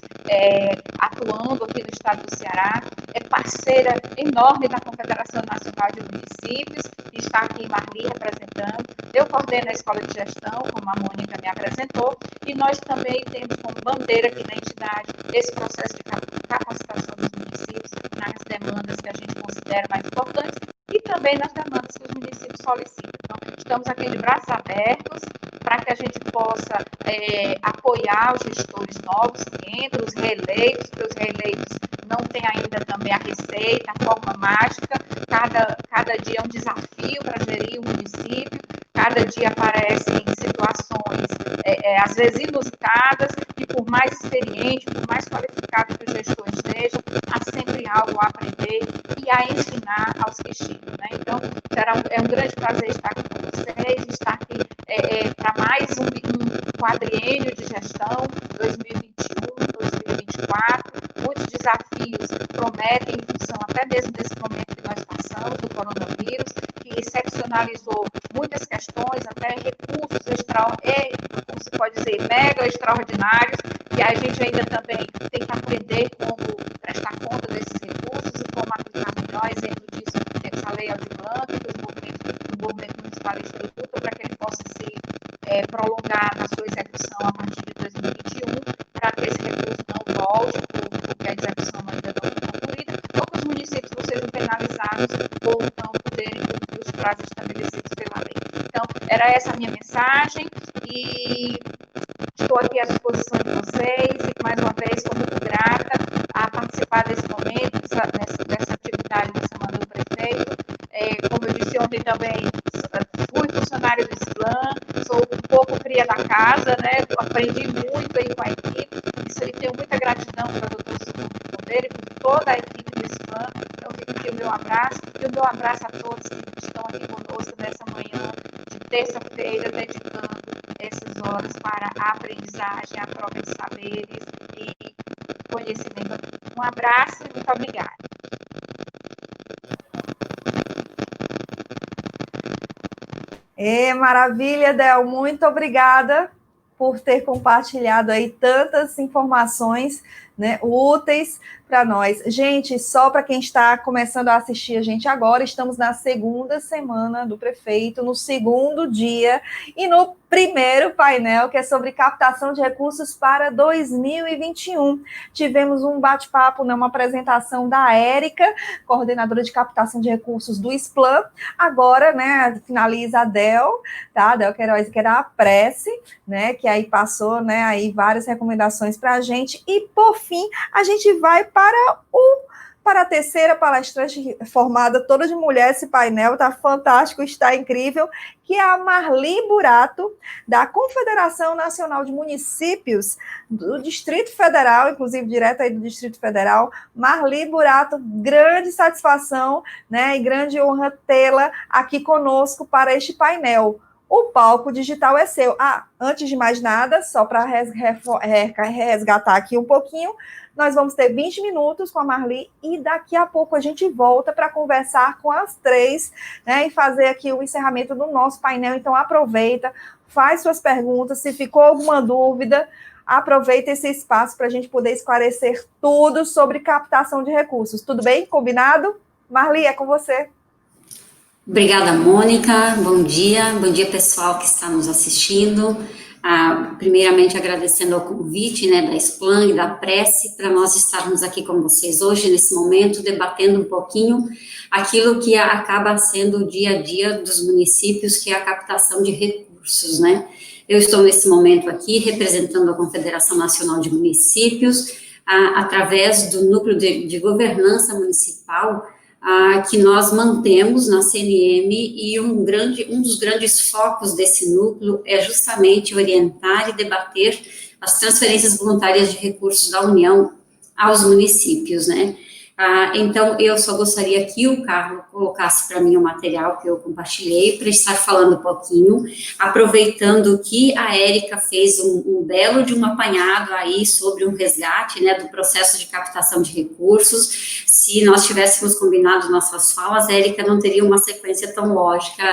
atuando aqui no estado do Ceará, é parceira enorme da Confederação Nacional de Municípios, e está aqui em Marli representando. Eu coordeno a Escola de Gestão, como a Mônica me apresentou, e nós também temos como bandeira aqui na entidade esse processo de capacitação dos municípios nas demandas que a gente considera mais importantes e também nas demandas que os municípios solicitam. Então, estamos aqui de braços abertos para que a gente possa apoiar os gestores novos que entram, os reeleitos, porque os reeleitos não têm ainda também a receita, a forma mágica, cada dia é um desafio para gerir o município, cada dia aparecem situações, às vezes inusitadas, e por mais experiente, por mais qualificado que o gestor esteja, há sempre algo a aprender e a ensinar aos que chegam, né? Então, é um grande prazer estar aqui com vocês, estar aqui para mais um quadriênio de gestão, 2021-2024, muitos desafios prometem em função até mesmo desse momento que nós passamos, do coronavírus, que excepcionalmente analisou muitas questões, até recursos como se pode dizer, mega extraordinários, e a gente ainda também tem que aprender como prestar conta desses recursos e como aplicar melhor. Exemplo disso, essa lei Aldir Blanc, que o movimento municipal executa para que ele possa se prolongar na sua execução a partir de 2021, para que esse recurso não volte, porque a execução ainda não foi concluída, ou que os municípios não sejam penalizados ou não poderem cumprir os prazos estabelecidos pela lei. Então, era essa a minha mensagem, e estou aqui à disposição de vocês, e mais uma vez estou muito grata a participar desse momento, dessa atividade da Semana do Prefeito. Como eu disse ontem também, fui funcionário do SPLAN, sou um pouco cria da casa, né? Aprendi muito aí com a equipe, isso aí tenho muita gratidão para o doutor Silvio Cordeiro e por toda a equipe do SPLAN. Então, fica aqui o meu abraço, e o meu abraço a todos que estão aqui conosco nessa manhã de terça-feira, dedicando essas horas para a aprendizagem, a troca de saberes e conhecimento. Um abraço e muito obrigada. Maravilha, Del, muito obrigada por ter compartilhado aí tantas informações, né, úteis para nós. Gente, só para quem está começando a assistir a gente agora, estamos na segunda semana do prefeito, no segundo dia, e no primeiro painel, que é sobre captação de recursos para 2021. Tivemos um bate-papo, né, uma apresentação da Érica, coordenadora de captação de recursos do SPLAN. Agora, né, finaliza a Del, tá? A Del Queiroz, que era a Prece, né, que aí passou, né, aí várias recomendações para a gente. E, por fim, a gente vai para a terceira palestrante formada toda de mulher. Esse painel está fantástico, está incrível, que é a Marli Burato, da Confederação Nacional de Municípios do Distrito Federal, inclusive direto aí do Distrito Federal. Marli Burato, grande satisfação, né, e grande honra tê-la aqui conosco para este painel. O palco digital é seu. Antes de mais nada, só para resgatar aqui um pouquinho, nós vamos ter 20 minutos com a Marli e daqui a pouco a gente volta para conversar com as três, né, e fazer aqui o encerramento do nosso painel. Então, aproveita, faz suas perguntas, se ficou alguma dúvida, aproveita esse espaço para a gente poder esclarecer tudo sobre captação de recursos. Tudo bem? Combinado? Marli, é com você. Obrigada, Mônica. Bom dia pessoal que está nos assistindo. Primeiramente agradecendo ao convite, né, da SPLAN e da Prece para nós estarmos aqui com vocês hoje, nesse momento, debatendo um pouquinho aquilo que acaba sendo o dia a dia dos municípios, que é a captação de recursos, né. Eu estou nesse momento aqui representando a Confederação Nacional de Municípios, através do Núcleo de Governança Municipal, que nós mantemos na CNM, e um dos grandes focos desse núcleo é justamente orientar e debater as transferências voluntárias de recursos da União aos municípios, né? Então, eu só gostaria que o Carlos colocasse para mim o material que eu compartilhei, para estar falando um pouquinho, aproveitando que a Érica fez um belo de um apanhado aí sobre um resgate, né, do processo de captação de recursos. Se nós tivéssemos combinado nossas falas, a Érica não teria uma sequência tão lógica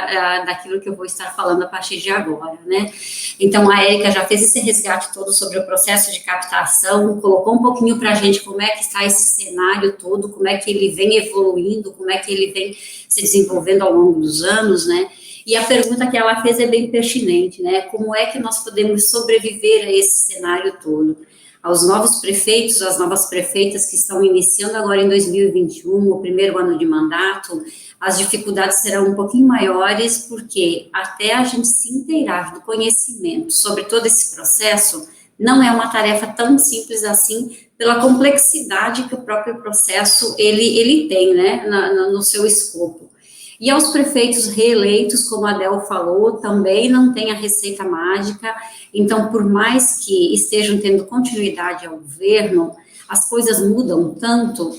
daquilo que eu vou estar falando a partir de agora, né? Então, a Érica já fez esse resgate todo sobre o processo de captação, colocou um pouquinho para a gente como é que está esse cenário todo, como é que ele vem evoluindo, como é que ele vem se desenvolvendo ao longo dos anos, né? E a pergunta que ela fez é bem pertinente, né? Como é que nós podemos sobreviver a esse cenário todo? Aos novos prefeitos, às novas prefeitas que estão iniciando agora em 2021, o primeiro ano de mandato, as dificuldades serão um pouquinho maiores, porque até a gente se inteirar do conhecimento sobre todo esse processo, não é uma tarefa tão simples assim, pela complexidade que o próprio processo ele tem, né, no seu escopo. E aos prefeitos reeleitos, como a Del falou, também não tem a receita mágica. Então, por mais que estejam tendo continuidade ao governo, as coisas mudam tanto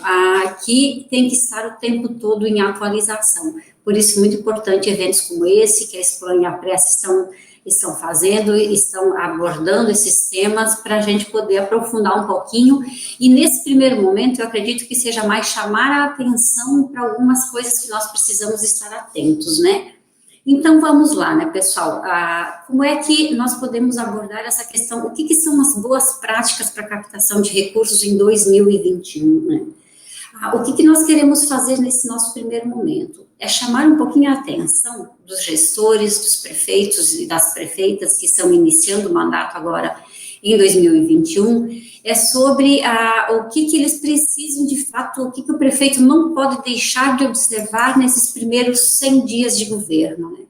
que tem que estar o tempo todo em atualização. Por isso, muito importante eventos como esse, que a SPLAN e a Prece estão fazendo, estão abordando esses temas para a gente poder aprofundar um pouquinho, e nesse primeiro momento eu acredito que seja mais chamar a atenção para algumas coisas que nós precisamos estar atentos, né? Então, vamos lá, né, pessoal? Como é que nós podemos abordar essa questão? O que são as boas práticas para captação de recursos em 2021, né? O que nós queremos fazer nesse nosso primeiro momento? É chamar um pouquinho a atenção dos gestores, dos prefeitos e das prefeitas que estão iniciando o mandato agora em 2021, é sobre o que eles precisam de fato, o que o prefeito não pode deixar de observar nesses primeiros 100 dias de governo, né?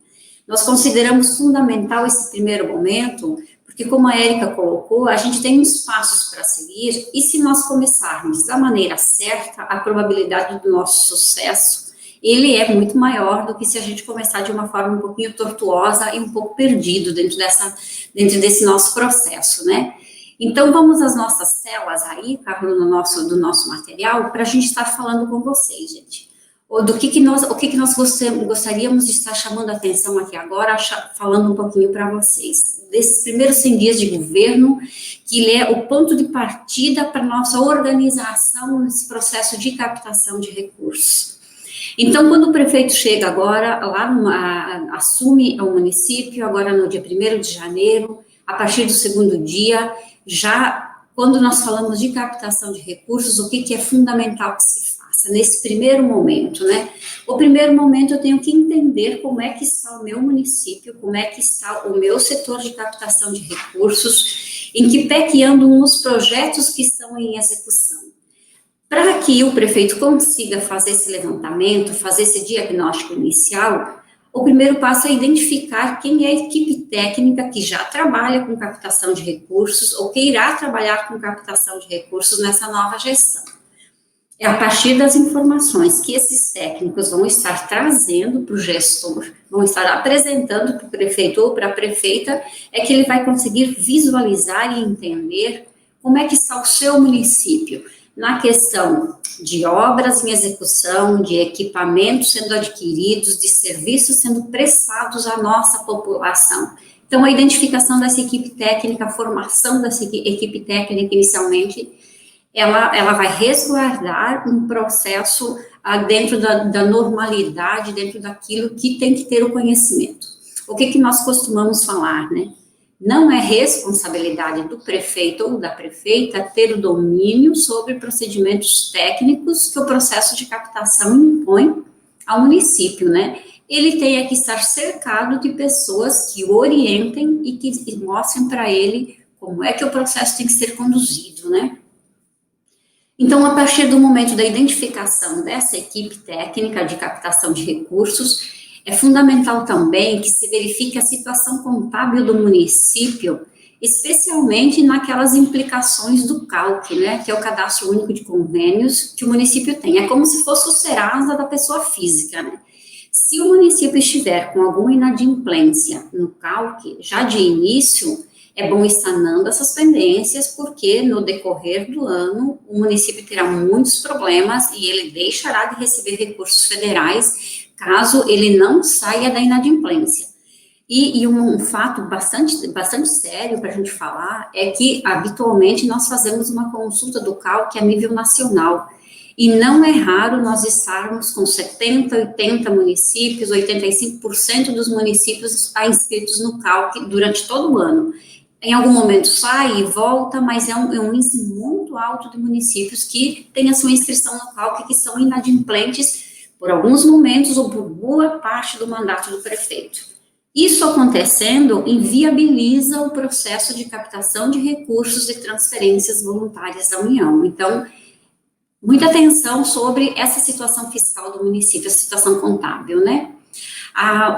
Nós consideramos fundamental esse primeiro momento, porque como a Érica colocou, a gente tem uns passos para seguir, e se nós começarmos da maneira certa, a probabilidade do nosso sucesso, ele é muito maior do que se a gente começar de uma forma um pouquinho tortuosa e um pouco perdido dentro desse nosso processo, né? Então, vamos às nossas telas aí, Carlos, do nosso material, para a gente estar falando com vocês, gente. O que nós gostaríamos de estar chamando a atenção aqui agora, falando um pouquinho para vocês. Desses primeiros 100 dias de governo, que ele é o ponto de partida para a nossa organização nesse processo de captação de recursos. Então, quando o prefeito chega agora, assume o município, agora no dia 1º de janeiro, a partir do segundo dia, já quando nós falamos de captação de recursos, o que é fundamental que se faça nesse primeiro momento, né? O primeiro momento eu tenho que entender como é que está o meu município, como é que está o meu setor de captação de recursos, em que pé que andam os projetos que estão em execução. Para que o prefeito consiga fazer esse levantamento, fazer esse diagnóstico inicial, o primeiro passo é identificar quem é a equipe técnica que já trabalha com captação de recursos ou que irá trabalhar com captação de recursos nessa nova gestão. É a partir das informações que esses técnicos vão estar trazendo para o gestor, vão estar apresentando para o prefeito ou para a prefeita, é que ele vai conseguir visualizar e entender como é que está o seu município, na questão de obras em execução, de equipamentos sendo adquiridos, de serviços sendo prestados à nossa população. Então, a identificação dessa equipe técnica, a formação dessa equipe técnica inicialmente, ela vai resguardar um processo dentro da normalidade, dentro daquilo que tem que ter o conhecimento. O que nós costumamos falar, né? Não é responsabilidade do prefeito ou da prefeita ter o domínio sobre procedimentos técnicos que o processo de captação impõe ao município, né? Ele tem que estar cercado de pessoas que o orientem e que mostrem para ele como é que o processo tem que ser conduzido, né? Então, a partir do momento da identificação dessa equipe técnica de captação de recursos, é fundamental também que se verifique a situação contábil do município, especialmente naquelas implicações do CALC, né, que é o Cadastro Único de Convênios que o município tem. É como se fosse o Serasa da pessoa física, né? Se o município estiver com alguma inadimplência no CALC, já de início, é bom ir sanando essas pendências, porque no decorrer do ano, o município terá muitos problemas e ele deixará de receber recursos federais, caso ele não saia da inadimplência. E um fato bastante sério para a gente falar é que, habitualmente, nós fazemos uma consulta do CALC a nível nacional, e não é raro nós estarmos com 70, 80 municípios, 85% dos municípios inscritos no CALC durante todo o ano. Em algum momento sai e volta, mas é um índice muito alto de municípios que têm a sua inscrição no CALC, que são inadimplentes por alguns momentos ou por boa parte do mandato do prefeito. Isso acontecendo inviabiliza o processo de captação de recursos e transferências voluntárias da União. Então, muita atenção sobre essa situação fiscal do município, a situação contábil, né?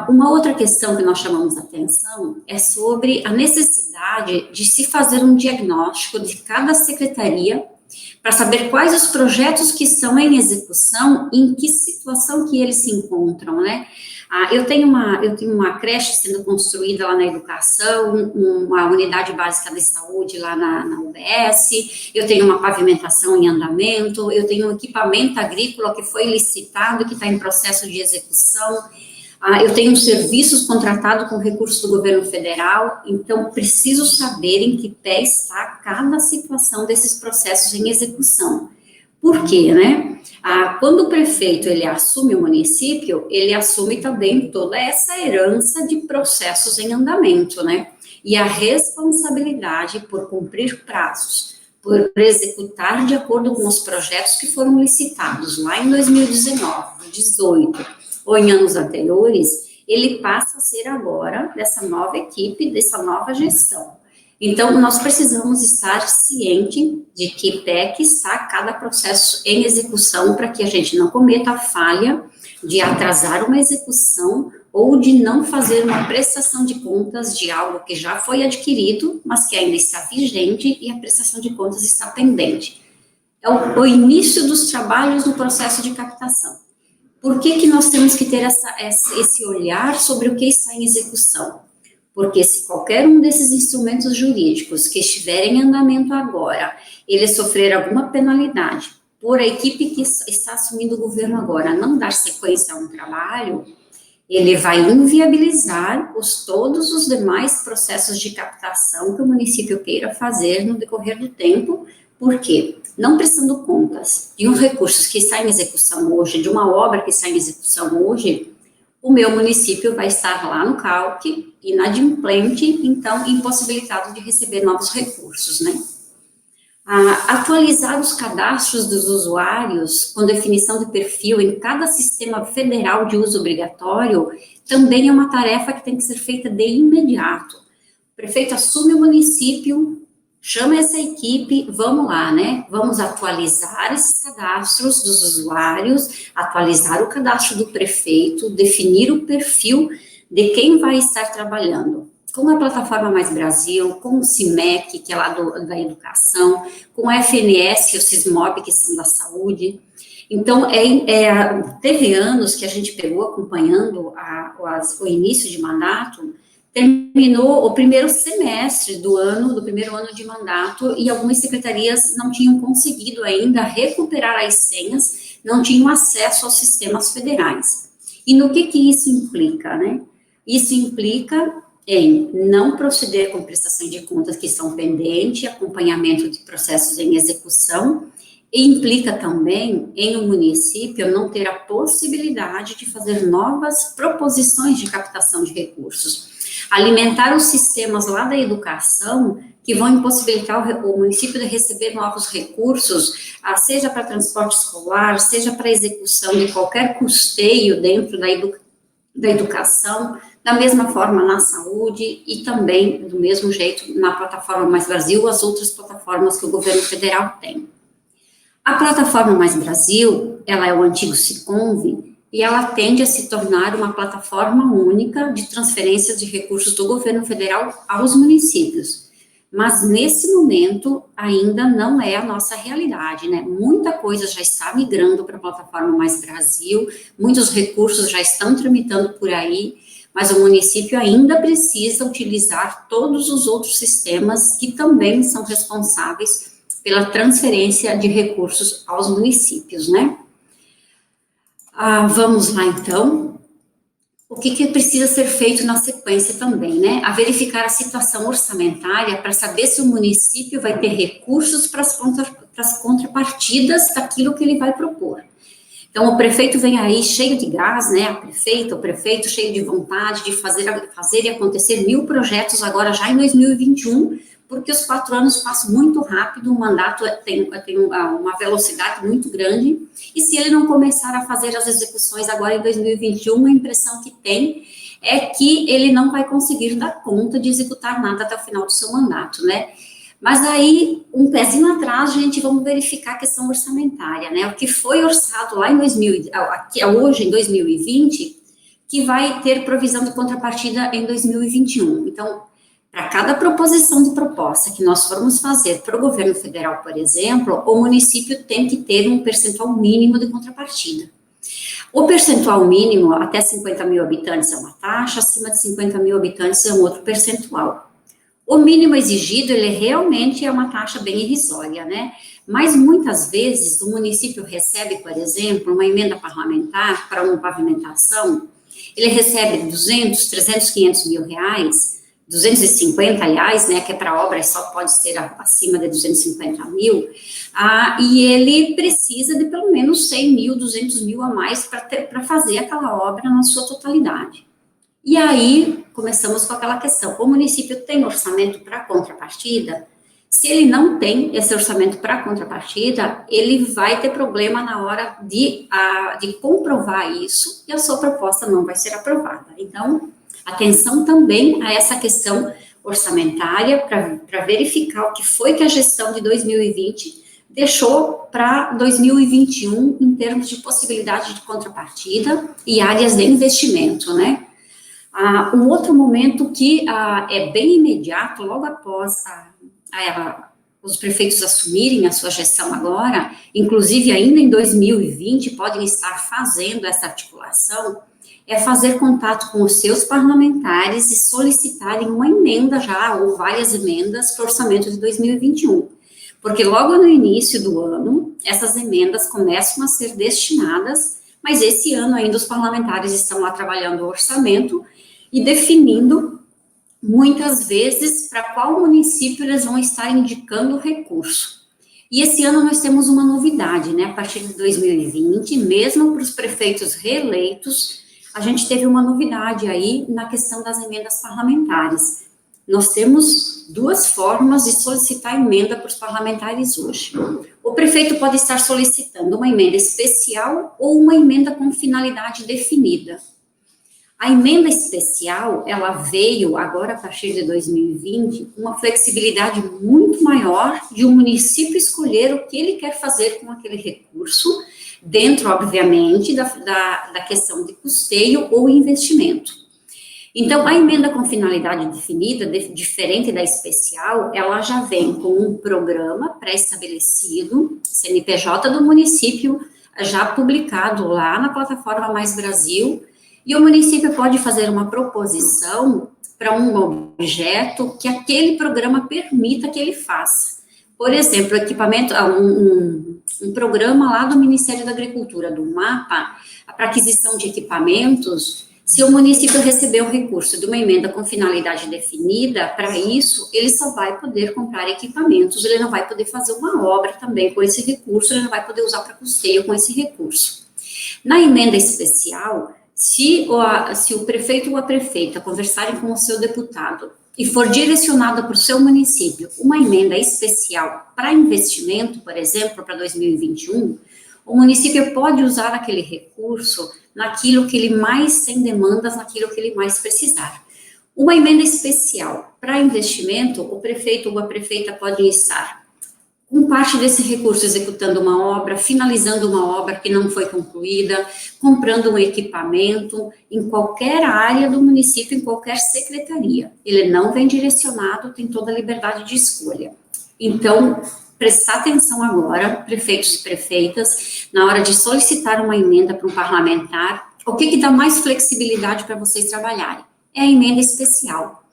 Uma outra questão que nós chamamos a atenção é sobre a necessidade de se fazer um diagnóstico de cada secretaria para saber quais os projetos que estão em execução e em que situação que eles se encontram, né? Eu tenho uma creche sendo construída lá na educação, uma unidade básica de saúde lá na UBS, eu tenho uma pavimentação em andamento, eu tenho um equipamento agrícola que foi licitado, que está em processo de execução, eu tenho serviços contratados com recursos do governo federal, então preciso saber em que pé está cada situação desses processos em execução. Por quê, né? Quando o prefeito ele assume o município, ele assume também toda essa herança de processos em andamento, né? E a responsabilidade por cumprir prazos, por executar de acordo com os projetos que foram licitados lá em 2019, 2018 ou em anos anteriores, ele passa a ser agora dessa nova equipe, dessa nova gestão. Então, nós precisamos estar ciente de que pé que está cada processo em execução para que a gente não cometa a falha de atrasar uma execução ou de não fazer uma prestação de contas de algo que já foi adquirido, mas que ainda está vigente e a prestação de contas está pendente. É o início dos trabalhos no processo de captação. Por que nós temos que ter esse olhar sobre o que está em execução? Porque se qualquer um desses instrumentos jurídicos que estiverem em andamento agora, ele sofrer alguma penalidade por a equipe que está assumindo o governo agora não dar sequência a um trabalho, ele vai inviabilizar todos os demais processos de captação que o município queira fazer no decorrer do tempo. Por quê? Não prestando contas de um recurso que está em execução hoje, de uma obra que está em execução hoje, o meu município vai estar lá no CALC, inadimplente, então impossibilitado de receber novos recursos, né? Atualizar os cadastros dos usuários com definição de perfil em cada sistema federal de uso obrigatório também é uma tarefa que tem que ser feita de imediato. O prefeito assume o município, chama essa equipe, vamos lá, né? Vamos atualizar esses cadastros dos usuários, atualizar o cadastro do prefeito, definir o perfil de quem vai estar trabalhando. Com a plataforma Mais Brasil, com o CIMEC, que é lá da educação, com a FNS e o SISMOB, que são da saúde. Então, teve anos que a gente pegou acompanhando o início de mandato, terminou o primeiro semestre do primeiro ano de mandato, e algumas secretarias não tinham conseguido ainda recuperar as senhas, não tinham acesso aos sistemas federais. E no que isso implica, né? Isso implica em não proceder com prestação de contas que estão pendentes, acompanhamento de processos em execução, e implica também em o município não ter a possibilidade de fazer novas proposições de captação de recursos. Alimentar os sistemas lá da educação que vão impossibilitar o município de receber novos recursos, seja para transporte escolar, seja para execução de qualquer custeio dentro da educação, da mesma forma na saúde e também do mesmo jeito na plataforma Mais Brasil, as outras plataformas que o governo federal tem. A plataforma Mais Brasil, ela é o antigo Siconv, e ela tende a se tornar uma plataforma única de transferência de recursos do governo federal aos municípios. Mas, nesse momento, ainda não é a nossa realidade, né? Muita coisa já está migrando para a plataforma Mais Brasil, muitos recursos já estão tramitando por aí, mas o município ainda precisa utilizar todos os outros sistemas que também são responsáveis pela transferência de recursos aos municípios, né? Vamos lá, então. O que precisa ser feito na sequência também, né? A verificar a situação orçamentária para saber se o município vai ter recursos para as contrapartidas daquilo que ele vai propor. Então, o prefeito vem aí cheio de gás, né? O prefeito cheio de vontade de fazer e acontecer 1000 projetos agora já em 2021, porque os 4 anos passam muito rápido, o mandato tem uma velocidade muito grande, e se ele não começar a fazer as execuções agora em 2021, a impressão que tem é que ele não vai conseguir dar conta de executar nada até o final do seu mandato, né? Mas aí, um pezinho atrás, gente, vamos verificar a questão orçamentária, né? O que foi orçado lá hoje, em 2020, que vai ter provisão de contrapartida em 2021. Então, para cada proposição de proposta que nós formos fazer para o governo federal, por exemplo, o município tem que ter um percentual mínimo de contrapartida. O percentual mínimo, até 50 mil habitantes é uma taxa, acima de 50 mil habitantes é um outro percentual. O mínimo exigido, ele realmente é uma taxa bem irrisória, né? Mas muitas vezes o município recebe, por exemplo, uma emenda parlamentar para uma pavimentação, ele recebe 200, 300, 500 mil reais, 250, aliás, né, que é para obras só pode ser acima de 250 mil, e ele precisa de pelo menos 100 mil, 200 mil a mais para fazer aquela obra na sua totalidade. E aí, começamos com aquela questão, o município tem orçamento para contrapartida? Se ele não tem esse orçamento para contrapartida, ele vai ter problema na hora de comprovar isso, e a sua proposta não vai ser aprovada. Então, atenção também a essa questão orçamentária, para verificar o que foi que a gestão de 2020 deixou para 2021 em termos de possibilidade de contrapartida e áreas de investimento, né? Um outro momento que é bem imediato, logo após os prefeitos assumirem a sua gestão agora, inclusive ainda em 2020, podem estar fazendo essa articulação, é fazer contato com os seus parlamentares e solicitarem uma emenda já, ou várias emendas, para o orçamento de 2021. Porque logo no início do ano, essas emendas começam a ser destinadas, mas esse ano ainda os parlamentares estão lá trabalhando o orçamento e definindo, muitas vezes, para qual município eles vão estar indicando o recurso. E esse ano nós temos uma novidade, né? A partir de 2020, mesmo para os prefeitos reeleitos, a gente teve uma novidade aí na questão das emendas parlamentares. Nós temos duas formas de solicitar emenda para os parlamentares hoje. O prefeito pode estar solicitando uma emenda especial ou uma emenda com finalidade definida. A emenda especial, ela veio agora, a partir de 2020, uma flexibilidade muito maior de um município escolher o que ele quer fazer com aquele recurso, dentro, obviamente, da questão de custeio ou investimento. Então, a emenda com finalidade definida, diferente da especial, ela já vem com um programa pré-estabelecido, CNPJ do município, já publicado lá na plataforma Mais Brasil, e o município pode fazer uma proposição para um objeto que aquele programa permita que ele faça. Por exemplo, equipamento, um programa lá do Ministério da Agricultura, do MAPA, para aquisição de equipamentos. Se o município receber um recurso de uma emenda com finalidade definida, para isso, ele só vai poder comprar equipamentos, ele não vai poder fazer uma obra também com esse recurso, ele não vai poder usar para custeio com esse recurso. Na emenda especial, se o prefeito ou a prefeita conversarem com o seu deputado e for direcionada para o seu município uma emenda especial para investimento, por exemplo, para 2021, o município pode usar aquele recurso naquilo que ele mais tem demandas, naquilo que ele mais precisar. Uma emenda especial para investimento, o prefeito ou a prefeita podem estar com parte desse recurso executando uma obra, finalizando uma obra que não foi concluída, comprando um equipamento em qualquer área do município, em qualquer secretaria. Ele não vem direcionado, tem toda a liberdade de escolha. Então, prestar atenção agora, prefeitos e prefeitas, na hora de solicitar uma emenda para um parlamentar, o que dá mais flexibilidade para vocês trabalharem? É a emenda especial.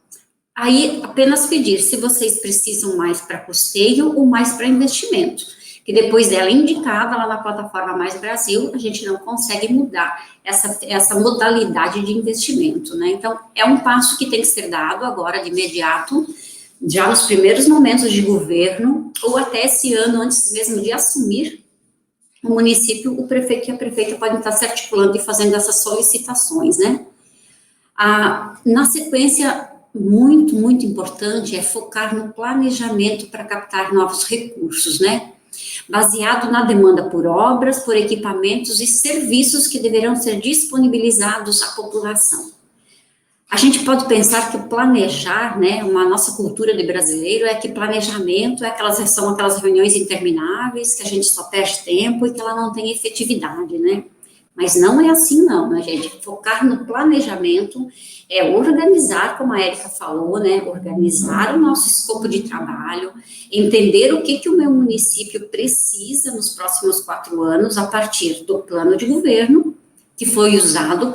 Aí, apenas pedir se vocês precisam mais para custeio ou mais para investimento, que depois dela indicada lá na plataforma Mais Brasil, a gente não consegue mudar essa modalidade de investimento, né? Então, é um passo que tem que ser dado agora, de imediato, já nos primeiros momentos de governo, ou até esse ano, antes mesmo de assumir o município, o prefeito e a prefeita podem estar se articulando e fazendo essas solicitações, né? Na sequência, muito, muito importante é focar no planejamento para captar novos recursos, né? Baseado na demanda por obras, por equipamentos e serviços que deverão ser disponibilizados à população. A gente pode pensar que o planejar, né, uma nossa cultura de brasileiro é que planejamento são aquelas reuniões intermináveis, que a gente só perde tempo e que ela não tem efetividade, né? Mas não é assim não, né, gente? Focar no planejamento é organizar, como a Érica falou, né, organizar o nosso escopo de trabalho, entender o que o meu município precisa nos próximos 4 anos, a partir do plano de governo, que foi usado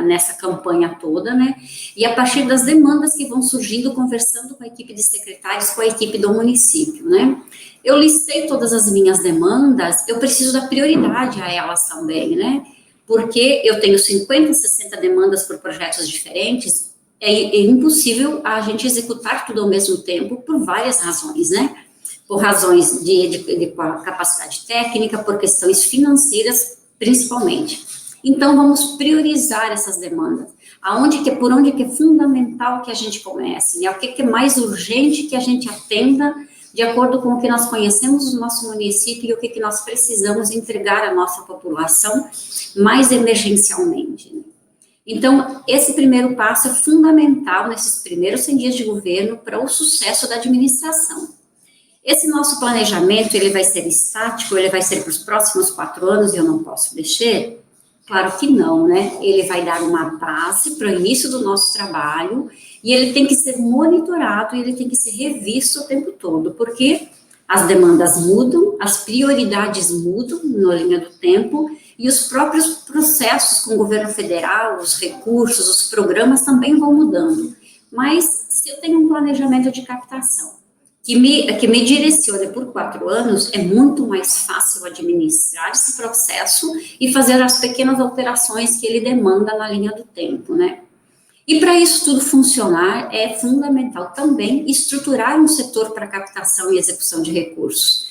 nessa campanha toda, né, e a partir das demandas que vão surgindo, conversando com a equipe de secretários, com a equipe do município, né. Eu listei todas as minhas demandas, eu preciso dar prioridade a elas também, né, porque eu tenho 50, 60 demandas por projetos diferentes, é impossível a gente executar tudo ao mesmo tempo por várias razões, né? Por razões de capacidade técnica, por questões financeiras, principalmente. Então, vamos priorizar essas demandas. Por onde que é fundamental que a gente comece, né? O que é mais urgente que a gente atenda, de acordo com o que nós conhecemos do nosso município e o que nós precisamos entregar à nossa população mais emergencialmente, né? Então, esse primeiro passo é fundamental nesses primeiros 100 dias de governo para o sucesso da administração. Esse nosso planejamento, ele vai ser estático, ele vai ser para os próximos 4 anos e eu não posso mexer? Claro que não, né? Ele vai dar uma base para o início do nosso trabalho e ele tem que ser monitorado e ele tem que ser revisto o tempo todo, porque as demandas mudam, as prioridades mudam na linha do tempo e os próprios processos com o governo federal, os recursos, os programas também vão mudando. Mas se eu tenho um planejamento de captação que me direcione por 4 anos, é muito mais fácil administrar esse processo e fazer as pequenas alterações que ele demanda na linha do tempo, né? E para isso tudo funcionar, é fundamental também estruturar um setor para captação e execução de recursos.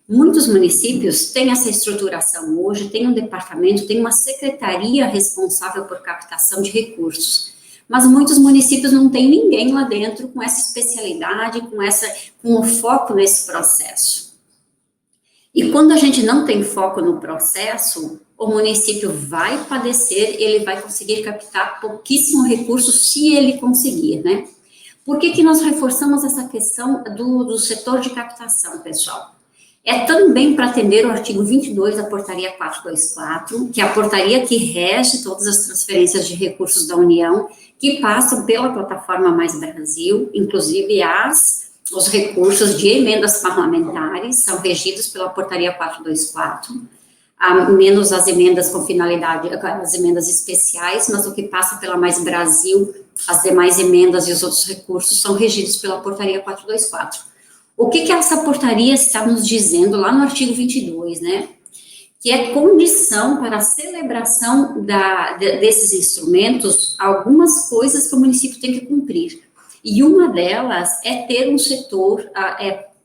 Muitos municípios têm essa estruturação hoje, tem um departamento, tem uma secretaria responsável por captação de recursos. Mas muitos municípios não têm ninguém lá dentro com essa especialidade, com o foco nesse processo. E quando a gente não tem foco no processo, o município vai padecer, ele vai conseguir captar pouquíssimo recurso, se ele conseguir, né? Por que nós reforçamos essa questão do setor de captação, pessoal? É também para atender o artigo 22 da portaria 424, que é a portaria que rege todas as transferências de recursos da União, que passam pela plataforma Mais Brasil, inclusive os recursos de emendas parlamentares são regidos pela portaria 424, menos as emendas com finalidade, as emendas especiais, mas o que passa pela Mais Brasil, as demais emendas e os outros recursos são regidos pela portaria 424. O que essa portaria está nos dizendo lá no artigo 22, né? Que é condição para a celebração desses instrumentos, algumas coisas que o município tem que cumprir. E uma delas é ter um setor,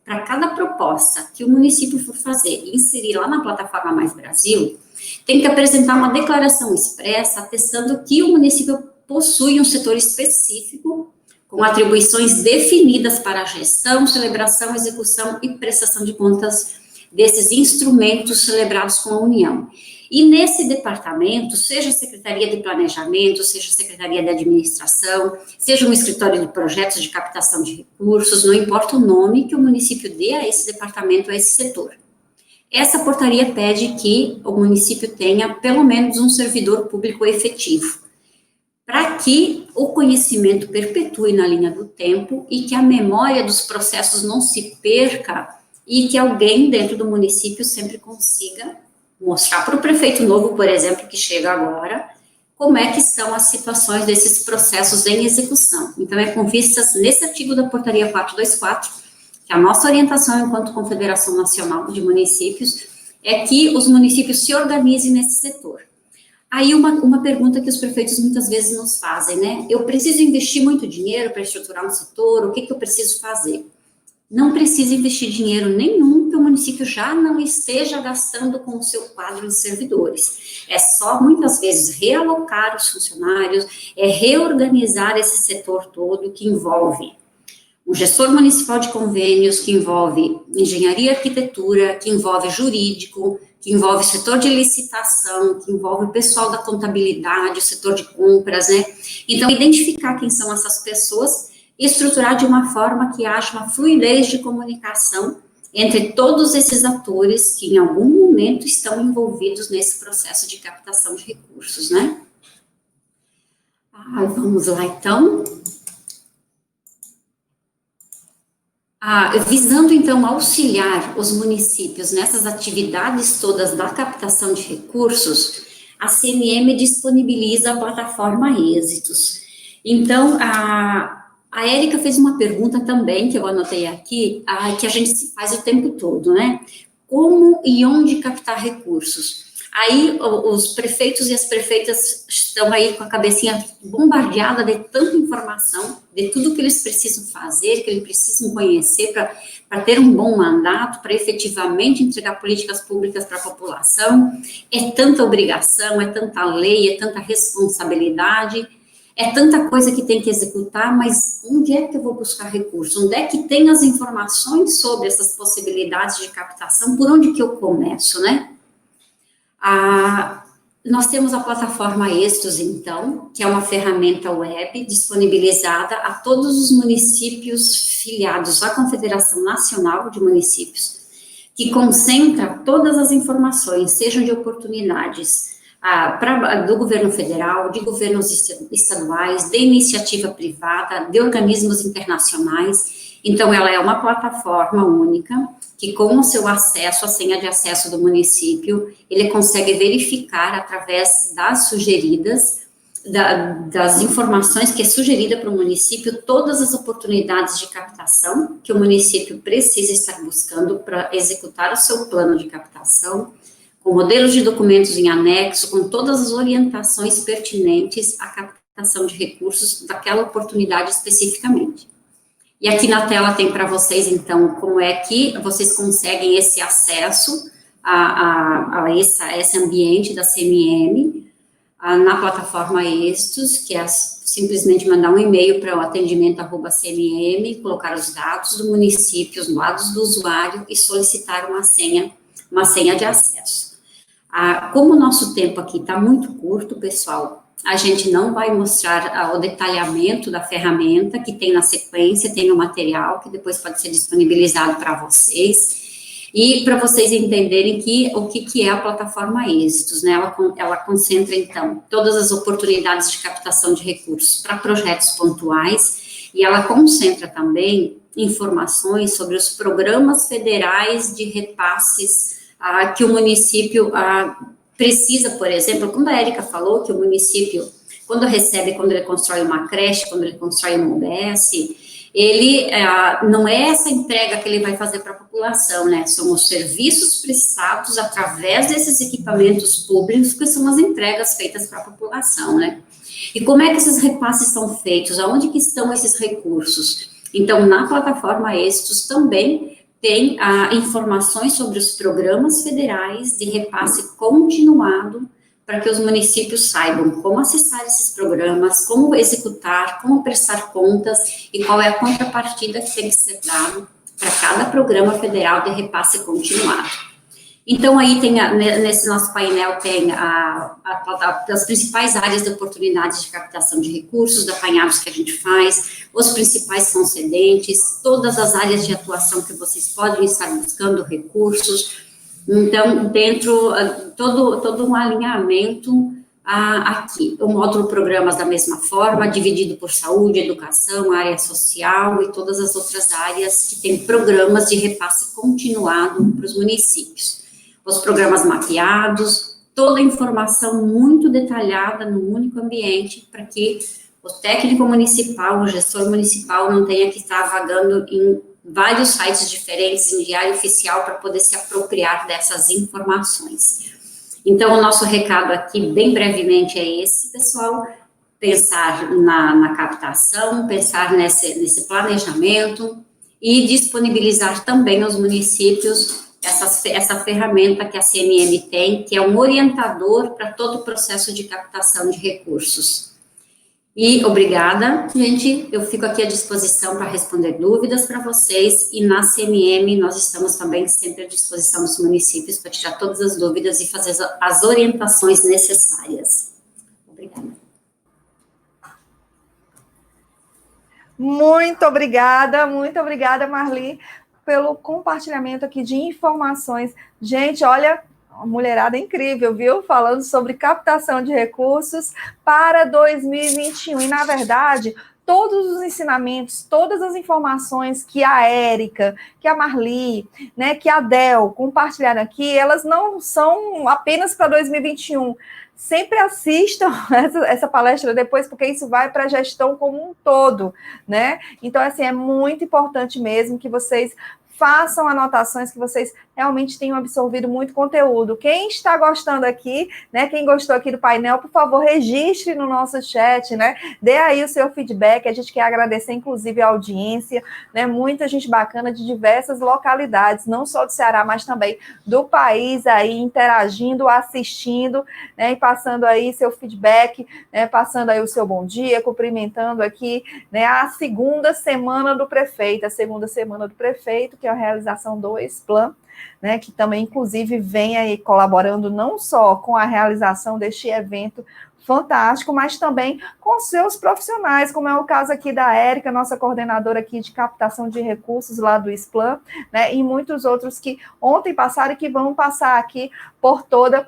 para cada proposta que o município for fazer e inserir lá na plataforma Mais Brasil, tem que apresentar uma declaração expressa atestando que o município possui um setor específico com atribuições definidas para a gestão, celebração, execução e prestação de contas desses instrumentos celebrados com a União. E nesse departamento, seja a Secretaria de Planejamento, seja a Secretaria de Administração, seja um escritório de projetos de captação de recursos, não importa o nome que o município dê a esse departamento, a esse setor. Essa portaria pede que o município tenha pelo menos um servidor público efetivo, para que o conhecimento perpetue na linha do tempo e que a memória dos processos não se perca e que alguém dentro do município sempre consiga mostrar para o prefeito novo, por exemplo, que chega agora, como é que são as situações desses processos em execução. Então, é com vistas nesse artigo da portaria 424, que a nossa orientação enquanto Confederação Nacional de Municípios é que os municípios se organizem nesse setor. Aí uma pergunta que os prefeitos muitas vezes nos fazem, né? Eu preciso investir muito dinheiro para estruturar um setor, o que eu preciso fazer? Não precisa investir dinheiro nenhum que o município já não esteja gastando com o seu quadro de servidores. É só, muitas vezes, realocar os funcionários, reorganizar esse setor todo que envolve um gestor municipal de convênios, que envolve engenharia e arquitetura, que envolve jurídico, que envolve setor de licitação, que envolve o pessoal da contabilidade, o setor de compras, né? Então, identificar quem são essas pessoas e estruturar de uma forma que haja uma fluidez de comunicação entre todos esses atores que, em algum momento, estão envolvidos nesse processo de captação de recursos, né? Vamos lá, então. Visando, então, auxiliar os municípios nessas atividades todas da captação de recursos, a CNM disponibiliza a plataforma Êxitos. Então, a Érica fez uma pergunta também, que eu anotei aqui, que a gente se faz o tempo todo, né? Como e onde captar recursos? Aí os prefeitos e as prefeitas estão aí com a cabecinha bombardeada de tanta informação, de tudo que eles precisam fazer, que eles precisam conhecer para ter um bom mandato, para efetivamente entregar políticas públicas para a população. É tanta obrigação, é tanta lei, é tanta responsabilidade, é tanta coisa que tem que executar, mas onde é que eu vou buscar recursos? Onde é que tem as informações sobre essas possibilidades de captação? Por onde que eu começo, né? Nós temos a plataforma Estos, então, que é uma ferramenta web disponibilizada a todos os municípios filiados à Confederação Nacional de Municípios, que concentra todas as informações, sejam de oportunidades do governo federal, de governos estaduais, de iniciativa privada, de organismos internacionais. Então, ela é uma plataforma única, que com o seu acesso, a senha de acesso do município, ele consegue verificar através das sugeridas, das informações que é sugerida para o município, todas as oportunidades de captação que o município precisa estar buscando para executar o seu plano de captação, com modelos de documentos em anexo, com todas as orientações pertinentes à captação de recursos daquela oportunidade especificamente. E aqui na tela tem para vocês, então, como é que vocês conseguem esse acesso a esse ambiente da CMM na plataforma Estos, que é simplesmente mandar um e-mail para o atendimento@cmm, colocar os dados do município, os dados do usuário e solicitar uma senha de acesso. Como o nosso tempo aqui está muito curto, pessoal, a gente não vai mostrar o detalhamento da ferramenta que tem na sequência, tem no material, que depois pode ser disponibilizado para vocês, e para vocês entenderem o que é a plataforma Êxitos, né? Ela concentra, então, todas as oportunidades de captação de recursos para projetos pontuais, e ela concentra também informações sobre os programas federais de repasses que o município precisa, por exemplo, quando a Érica falou que o município, quando ele constrói uma creche, quando ele constrói uma UBS, ele não é essa entrega que ele vai fazer para a população, né? São os serviços prestados através desses equipamentos públicos que são as entregas feitas para a população, né? E como é que esses repasses são feitos? Aonde que estão esses recursos? Então, na plataforma Estos também tem informações sobre os programas federais de repasse continuado para que os municípios saibam como acessar esses programas, como executar, como prestar contas e qual é a contrapartida que tem que ser dado para cada programa federal de repasse continuado. Então, aí tem, nesse nosso painel, tem as principais áreas de oportunidades de captação de recursos, de apanhados que a gente faz, os principais concedentes, todas as áreas de atuação que vocês podem estar buscando recursos. Então, dentro, todo um alinhamento aqui. O módulo programas da mesma forma, dividido por saúde, educação, área social e todas as outras áreas que têm programas de repasse continuado para os municípios. Os programas mapeados, toda a informação muito detalhada num único ambiente, para que o técnico municipal, o gestor municipal não tenha que estar vagando em vários sites diferentes, em diário oficial, para poder se apropriar dessas informações. Então, o nosso recado aqui, bem brevemente, é esse, pessoal: pensar na captação, pensar nesse planejamento e disponibilizar também aos municípios essa ferramenta que a CMM tem, que é um orientador para todo o processo de captação de recursos. E obrigada, gente, eu fico aqui à disposição para responder dúvidas para vocês, e na CMM nós estamos também sempre à disposição dos municípios para tirar todas as dúvidas e fazer as orientações necessárias. Obrigada. Muito obrigada, Marli, pelo compartilhamento aqui de informações. Gente, olha, uma mulherada incrível, viu? Falando sobre captação de recursos para 2021. E, na verdade, todos os ensinamentos, todas as informações que a Érica, que a Marli, né, que a Del compartilharam aqui, elas não são apenas para 2021. Sempre assistam essa palestra depois, porque isso vai para a gestão como um todo, né? Então, assim, é muito importante mesmo que vocês façam anotações que vocês realmente tenham absorvido muito conteúdo. Quem está gostando aqui, né, quem gostou aqui do painel, por favor, registre no nosso chat, né, dê aí o seu feedback, a gente quer agradecer, inclusive, a audiência, né, muita gente bacana de diversas localidades, não só do Ceará, mas também do país aí, interagindo, assistindo, né, e passando aí seu feedback, né, passando aí o seu bom dia, cumprimentando aqui, né, a segunda semana do prefeito, que é a realização do Explan, né, que também, inclusive, vem aí colaborando não só com a realização deste evento fantástico, mas também com seus profissionais, como é o caso aqui da Érica, nossa coordenadora aqui de captação de recursos lá do Explan, né, e muitos outros que ontem passaram e que vão passar aqui por toda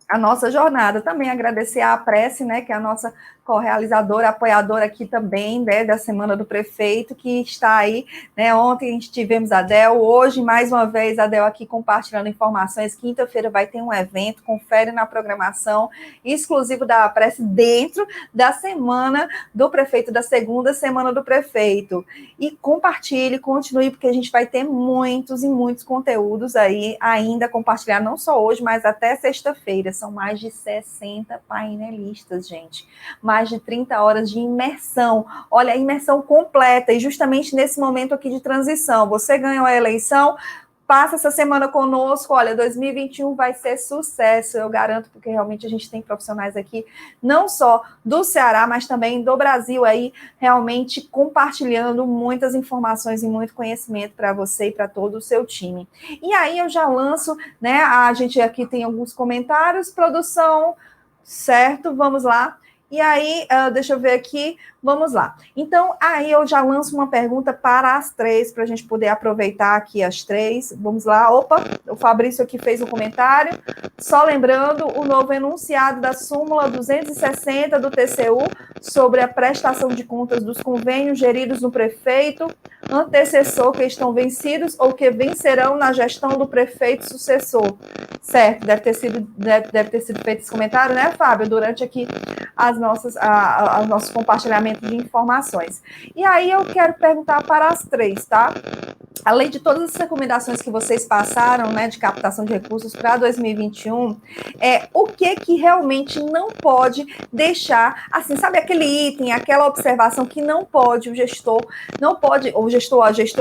a nossa jornada. Também agradecer à Prece, né, que é a nossa correalizadora, apoiadora aqui também, né, da Semana do Prefeito, que está aí, né, ontem tivemos a Del, hoje, mais uma vez, a Del aqui compartilhando informações, quinta-feira vai ter um evento, confere na programação, exclusivo da Prece, dentro da Semana do Prefeito, da segunda Semana do Prefeito, e compartilhe, continue, porque a gente vai ter muitos e muitos conteúdos aí, ainda compartilhar, não só hoje, mas até sexta-feira, são mais de 60 painelistas, gente, mais de 30 horas de imersão, olha, a imersão completa, e justamente nesse momento aqui de transição, você ganhou a eleição, passa essa semana conosco, olha, 2021 vai ser sucesso, eu garanto, porque realmente a gente tem profissionais aqui, não só do Ceará, mas também do Brasil aí, realmente compartilhando muitas informações e muito conhecimento para você e para todo o seu time. E aí eu já lanço, né, a gente aqui tem alguns comentários, produção, certo, vamos lá. E aí, deixa eu ver aqui, vamos lá. Então, aí eu já lanço uma pergunta para as três, para a gente poder aproveitar aqui as três. Vamos lá, opa, o Fabrício aqui fez um comentário. Só lembrando, o novo enunciado da súmula 260 do TCU sobre a prestação de contas dos convênios geridos no prefeito, antecessor que estão vencidos ou que vencerão na gestão do prefeito sucessor. Certo, deve ter sido feito esse comentário, né, Fábio, durante aqui os nossos compartilhamentos de informações. E aí eu quero perguntar para as três, tá? Além de todas as recomendações que vocês passaram, né, de captação de recursos para 2021, o que realmente não pode deixar, assim, sabe aquele item, aquela observação que não pode, a gestora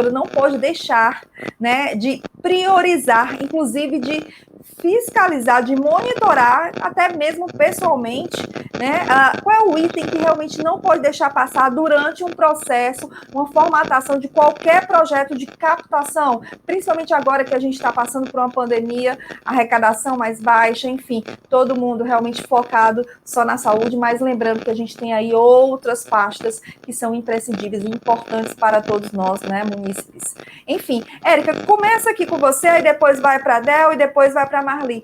não pode deixar, né, de priorizar, inclusive de fiscalizar, de monitorar, até mesmo pessoalmente, né, qual é o item que realmente não pode deixar passar durante um processo, uma formatação de qualquer projeto de captação, principalmente agora que a gente está passando por uma pandemia, arrecadação mais baixa, enfim, todo mundo realmente focado só na saúde, mas lembrando que a gente tem aí outras pastas que são imprescindíveis e importantes para todos nós, né, munícipes. Enfim, Érica, começa aqui com você, aí depois vai para a Del e depois vai para a Marli.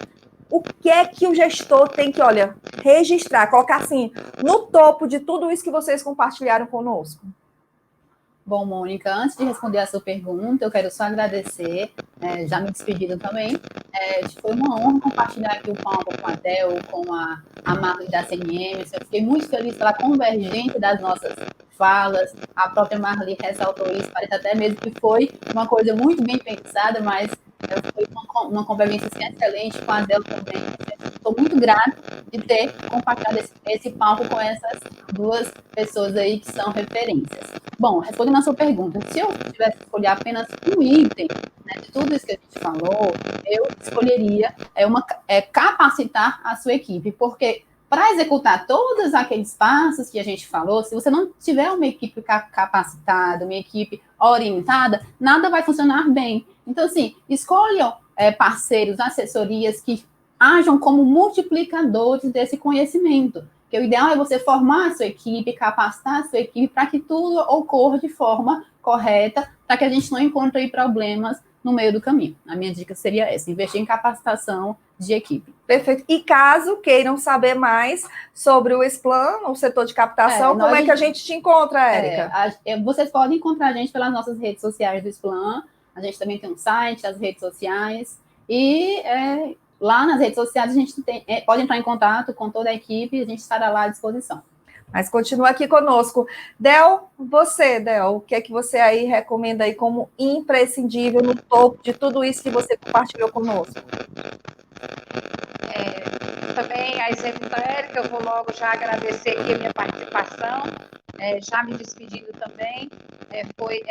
O que é que o gestor tem que, olha, registrar, colocar assim, no topo de tudo isso que vocês compartilharam conosco? Bom, Mônica, antes de responder a sua pergunta, eu quero só agradecer, já me despedindo também. Foi uma honra compartilhar aqui o palco com a Del, com a Marli da CNM. Eu fiquei muito feliz pela convergência das nossas falas. A própria Marli ressaltou isso, parece até mesmo que foi uma coisa muito bem pensada, mas foi uma convivência assim, excelente com a Del também. Estou muito grata de ter compartilhado esse palco com essas duas pessoas aí que são referências. Bom, respondendo a sua pergunta, se eu tivesse que escolher apenas um item, né, de tudo isso que a gente falou, eu escolheria capacitar a sua equipe, porque para executar todos aqueles passos que a gente falou, se você não tiver uma equipe capacitada, uma equipe orientada, nada vai funcionar bem. Então, assim, escolham parceiros, assessorias que ajam como multiplicadores desse conhecimento. Porque o ideal é você formar a sua equipe, capacitar a sua equipe para que tudo ocorra de forma correta, para que a gente não encontre problemas no meio do caminho. A minha dica seria essa, investir em capacitação de equipe. Perfeito. E caso queiram saber mais sobre o Explan, o setor de captação, como é que a gente te encontra, Érica? Vocês podem encontrar a gente pelas nossas redes sociais do Explan, a gente também tem um site, as redes sociais, e lá nas redes sociais a gente pode entrar em contato com toda a equipe e a gente estará lá à disposição. Mas continua aqui conosco. Del, o que é que você aí recomenda aí como imprescindível no topo de tudo isso que você compartilhou conosco? Também, a exemplo da Érica, eu vou logo já agradecer aqui a minha participação, já me despedindo também,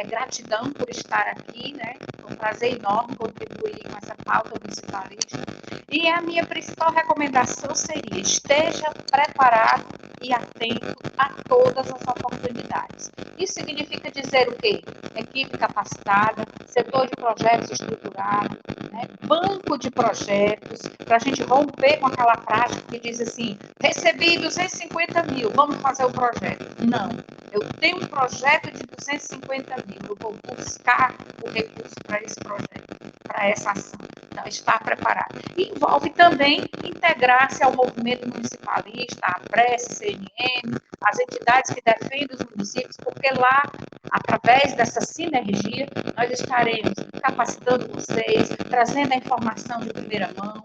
gratidão por estar aqui, né? Foi um prazer enorme contribuir com essa pauta municipalista. E a minha principal recomendação seria: esteja preparado e atento a todas as oportunidades. Isso significa dizer o quê? Equipe capacitada, setor de projetos estruturado, né? Banco de projetos, para a gente romper com aquela prática que diz assim: recebi 250 mil, vamos fazer o projeto. Não, eu tenho um projeto de 250 mil, eu vou buscar o recurso para esse projeto, para essa ação. Então, estar preparado. E envolve também integrar-se ao movimento municipalista, a Prece, CNM, as entidades que defendem os municípios, porque lá, através dessa sinergia, nós estaremos capacitando vocês, trazendo a informação de primeira mão,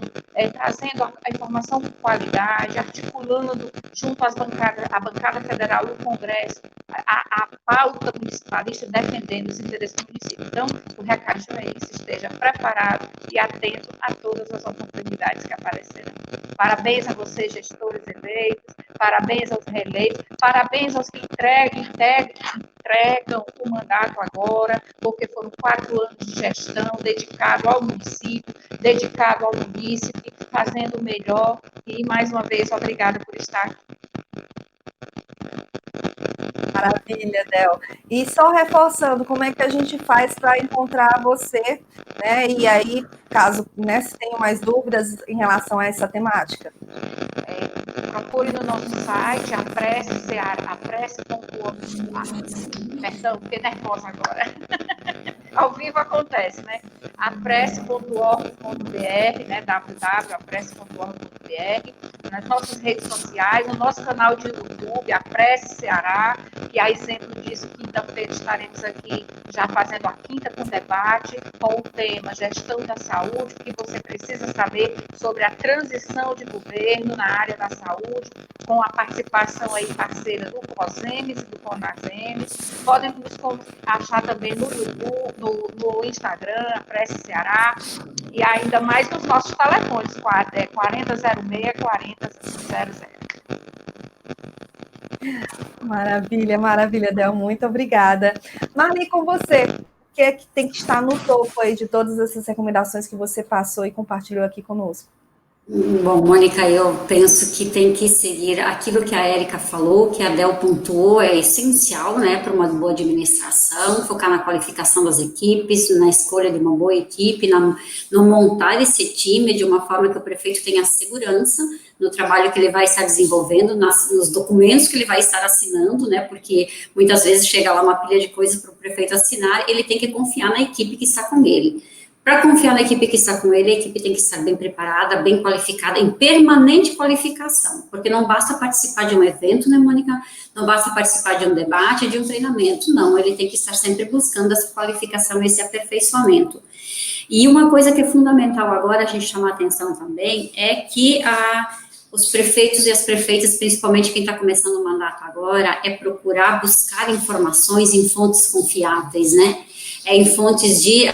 trazendo a informação com qualidade, articulando junto às bancadas, a bancada federal e o Congresso, a pauta municipalista, defendendo os interesses do município. Então, o recado é esse: esteja preparado e atento a todas as oportunidades que aparecerão. Parabéns a vocês, gestores eleitos, parabéns aos reeleitos, parabéns aos que entregam o mandato agora, porque foram 4 anos de gestão dedicado ao município, dedicado ao munícipe, fazendo o melhor. E, mais uma vez, obrigada por estar aqui. Maravilha, Del. E só reforçando, como é que a gente faz para encontrar você, né? E aí, caso, né, se tenham mais dúvidas em relação a essa temática. Procure no nosso site, a prece.org. Perdão, fiquei nervosa agora. Ao vivo acontece, né? aprece.org.br, né? www.aprece.org.br, nas nossas redes sociais, no nosso canal de YouTube, a Prece Ceará, e a exemplo disso, quinta-feira estaremos aqui já fazendo a quinta com debate, com o tema Gestão da Saúde, o que você precisa saber sobre a transição de governo na área da saúde, com a participação aí parceira do COSEMES e do CONASEMES. Podem nos achar também no YouTube, no Instagram, a Prece Ceará, e ainda mais nos nossos telefones, 4006-4000. Maravilha, maravilha, Del, muito obrigada. Marli, com você, o que é que tem que estar no topo aí de todas essas recomendações que você passou e compartilhou aqui conosco? Bom, Mônica, eu penso que tem que seguir aquilo que a Érica falou, que a Del pontuou, é essencial, né, para uma boa administração, focar na qualificação das equipes, na escolha de uma boa equipe, no montar esse time de uma forma que o prefeito tenha segurança no trabalho que ele vai estar desenvolvendo, nos documentos que ele vai estar assinando, né, porque muitas vezes chega lá uma pilha de coisas para o prefeito assinar, ele tem que confiar na equipe que está com ele. Para confiar na equipe que está com ele, a equipe tem que estar bem preparada, bem qualificada, em permanente qualificação, porque não basta participar de um evento, né, Mônica? Não basta participar de um debate, de um treinamento, não, ele tem que estar sempre buscando essa qualificação, esse aperfeiçoamento. E uma coisa que é fundamental agora, a gente chama a atenção também, é que os prefeitos e as prefeitas, principalmente quem está começando o mandato agora, é procurar buscar informações em fontes confiáveis, né? Em fontes de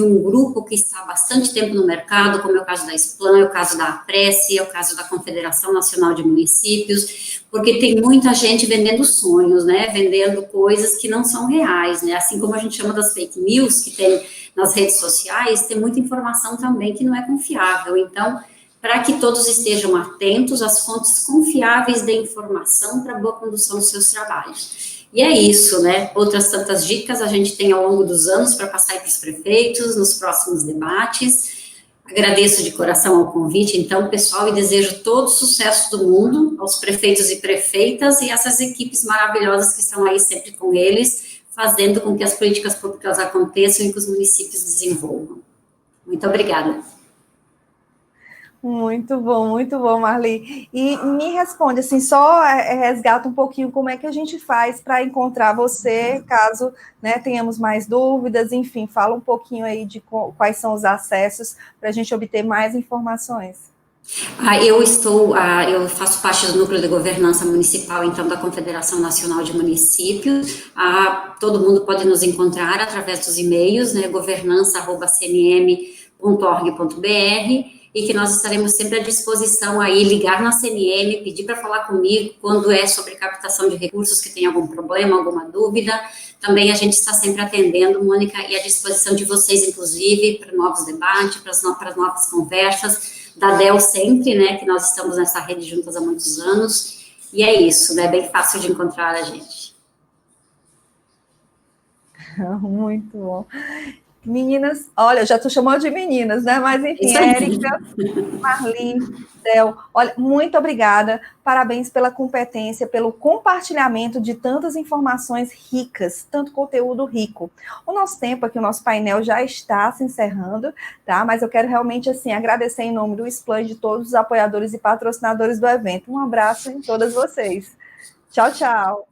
um grupo que está há bastante tempo no mercado, como é o caso da Esplan, é o caso da Aprece, é o caso da Confederação Nacional de Municípios, porque tem muita gente vendendo sonhos, né, vendendo coisas que não são reais, né, assim como a gente chama das fake news, que tem nas redes sociais, tem muita informação também que não é confiável. Então, para que todos estejam atentos às fontes confiáveis de informação para a boa condução dos seus trabalhos. E é isso, né? Outras tantas dicas a gente tem ao longo dos anos para passar para os prefeitos, nos próximos debates. Agradeço de coração ao convite, então, pessoal, e desejo todo o sucesso do mundo aos prefeitos e prefeitas e essas equipes maravilhosas que estão aí sempre com eles, fazendo com que as políticas públicas aconteçam e que os municípios desenvolvam. Muito obrigada. Muito bom, Marli. E me responde, assim, só resgata um pouquinho como é que a gente faz para encontrar você, caso, né, tenhamos mais dúvidas, enfim, fala um pouquinho aí de quais são os acessos para a gente obter mais informações. Eu faço parte do núcleo de governança municipal, então, da Confederação Nacional de Municípios. Todo mundo pode nos encontrar através dos e-mails, né, governança@cnm.org.br, e que nós estaremos sempre à disposição aí, ligar na CNM, pedir para falar comigo quando é sobre captação de recursos, que tem algum problema, alguma dúvida. Também a gente está sempre atendendo, Mônica, e à disposição de vocês, inclusive, para novos debates, para as novas conversas, da DEL sempre, né, que nós estamos nessa rede juntas há muitos anos, e é isso, né, bem fácil de encontrar a gente. Muito bom. Meninas, olha, já estou chamando de meninas, né? Mas enfim, Érica, Marli, Del, olha, muito obrigada, parabéns pela competência, pelo compartilhamento de tantas informações ricas, tanto conteúdo rico. O nosso tempo aqui, o nosso painel já está se encerrando, tá? Mas eu quero realmente, assim, agradecer em nome do Splan e de todos os apoiadores e patrocinadores do evento. Um abraço em todas vocês. Tchau, tchau.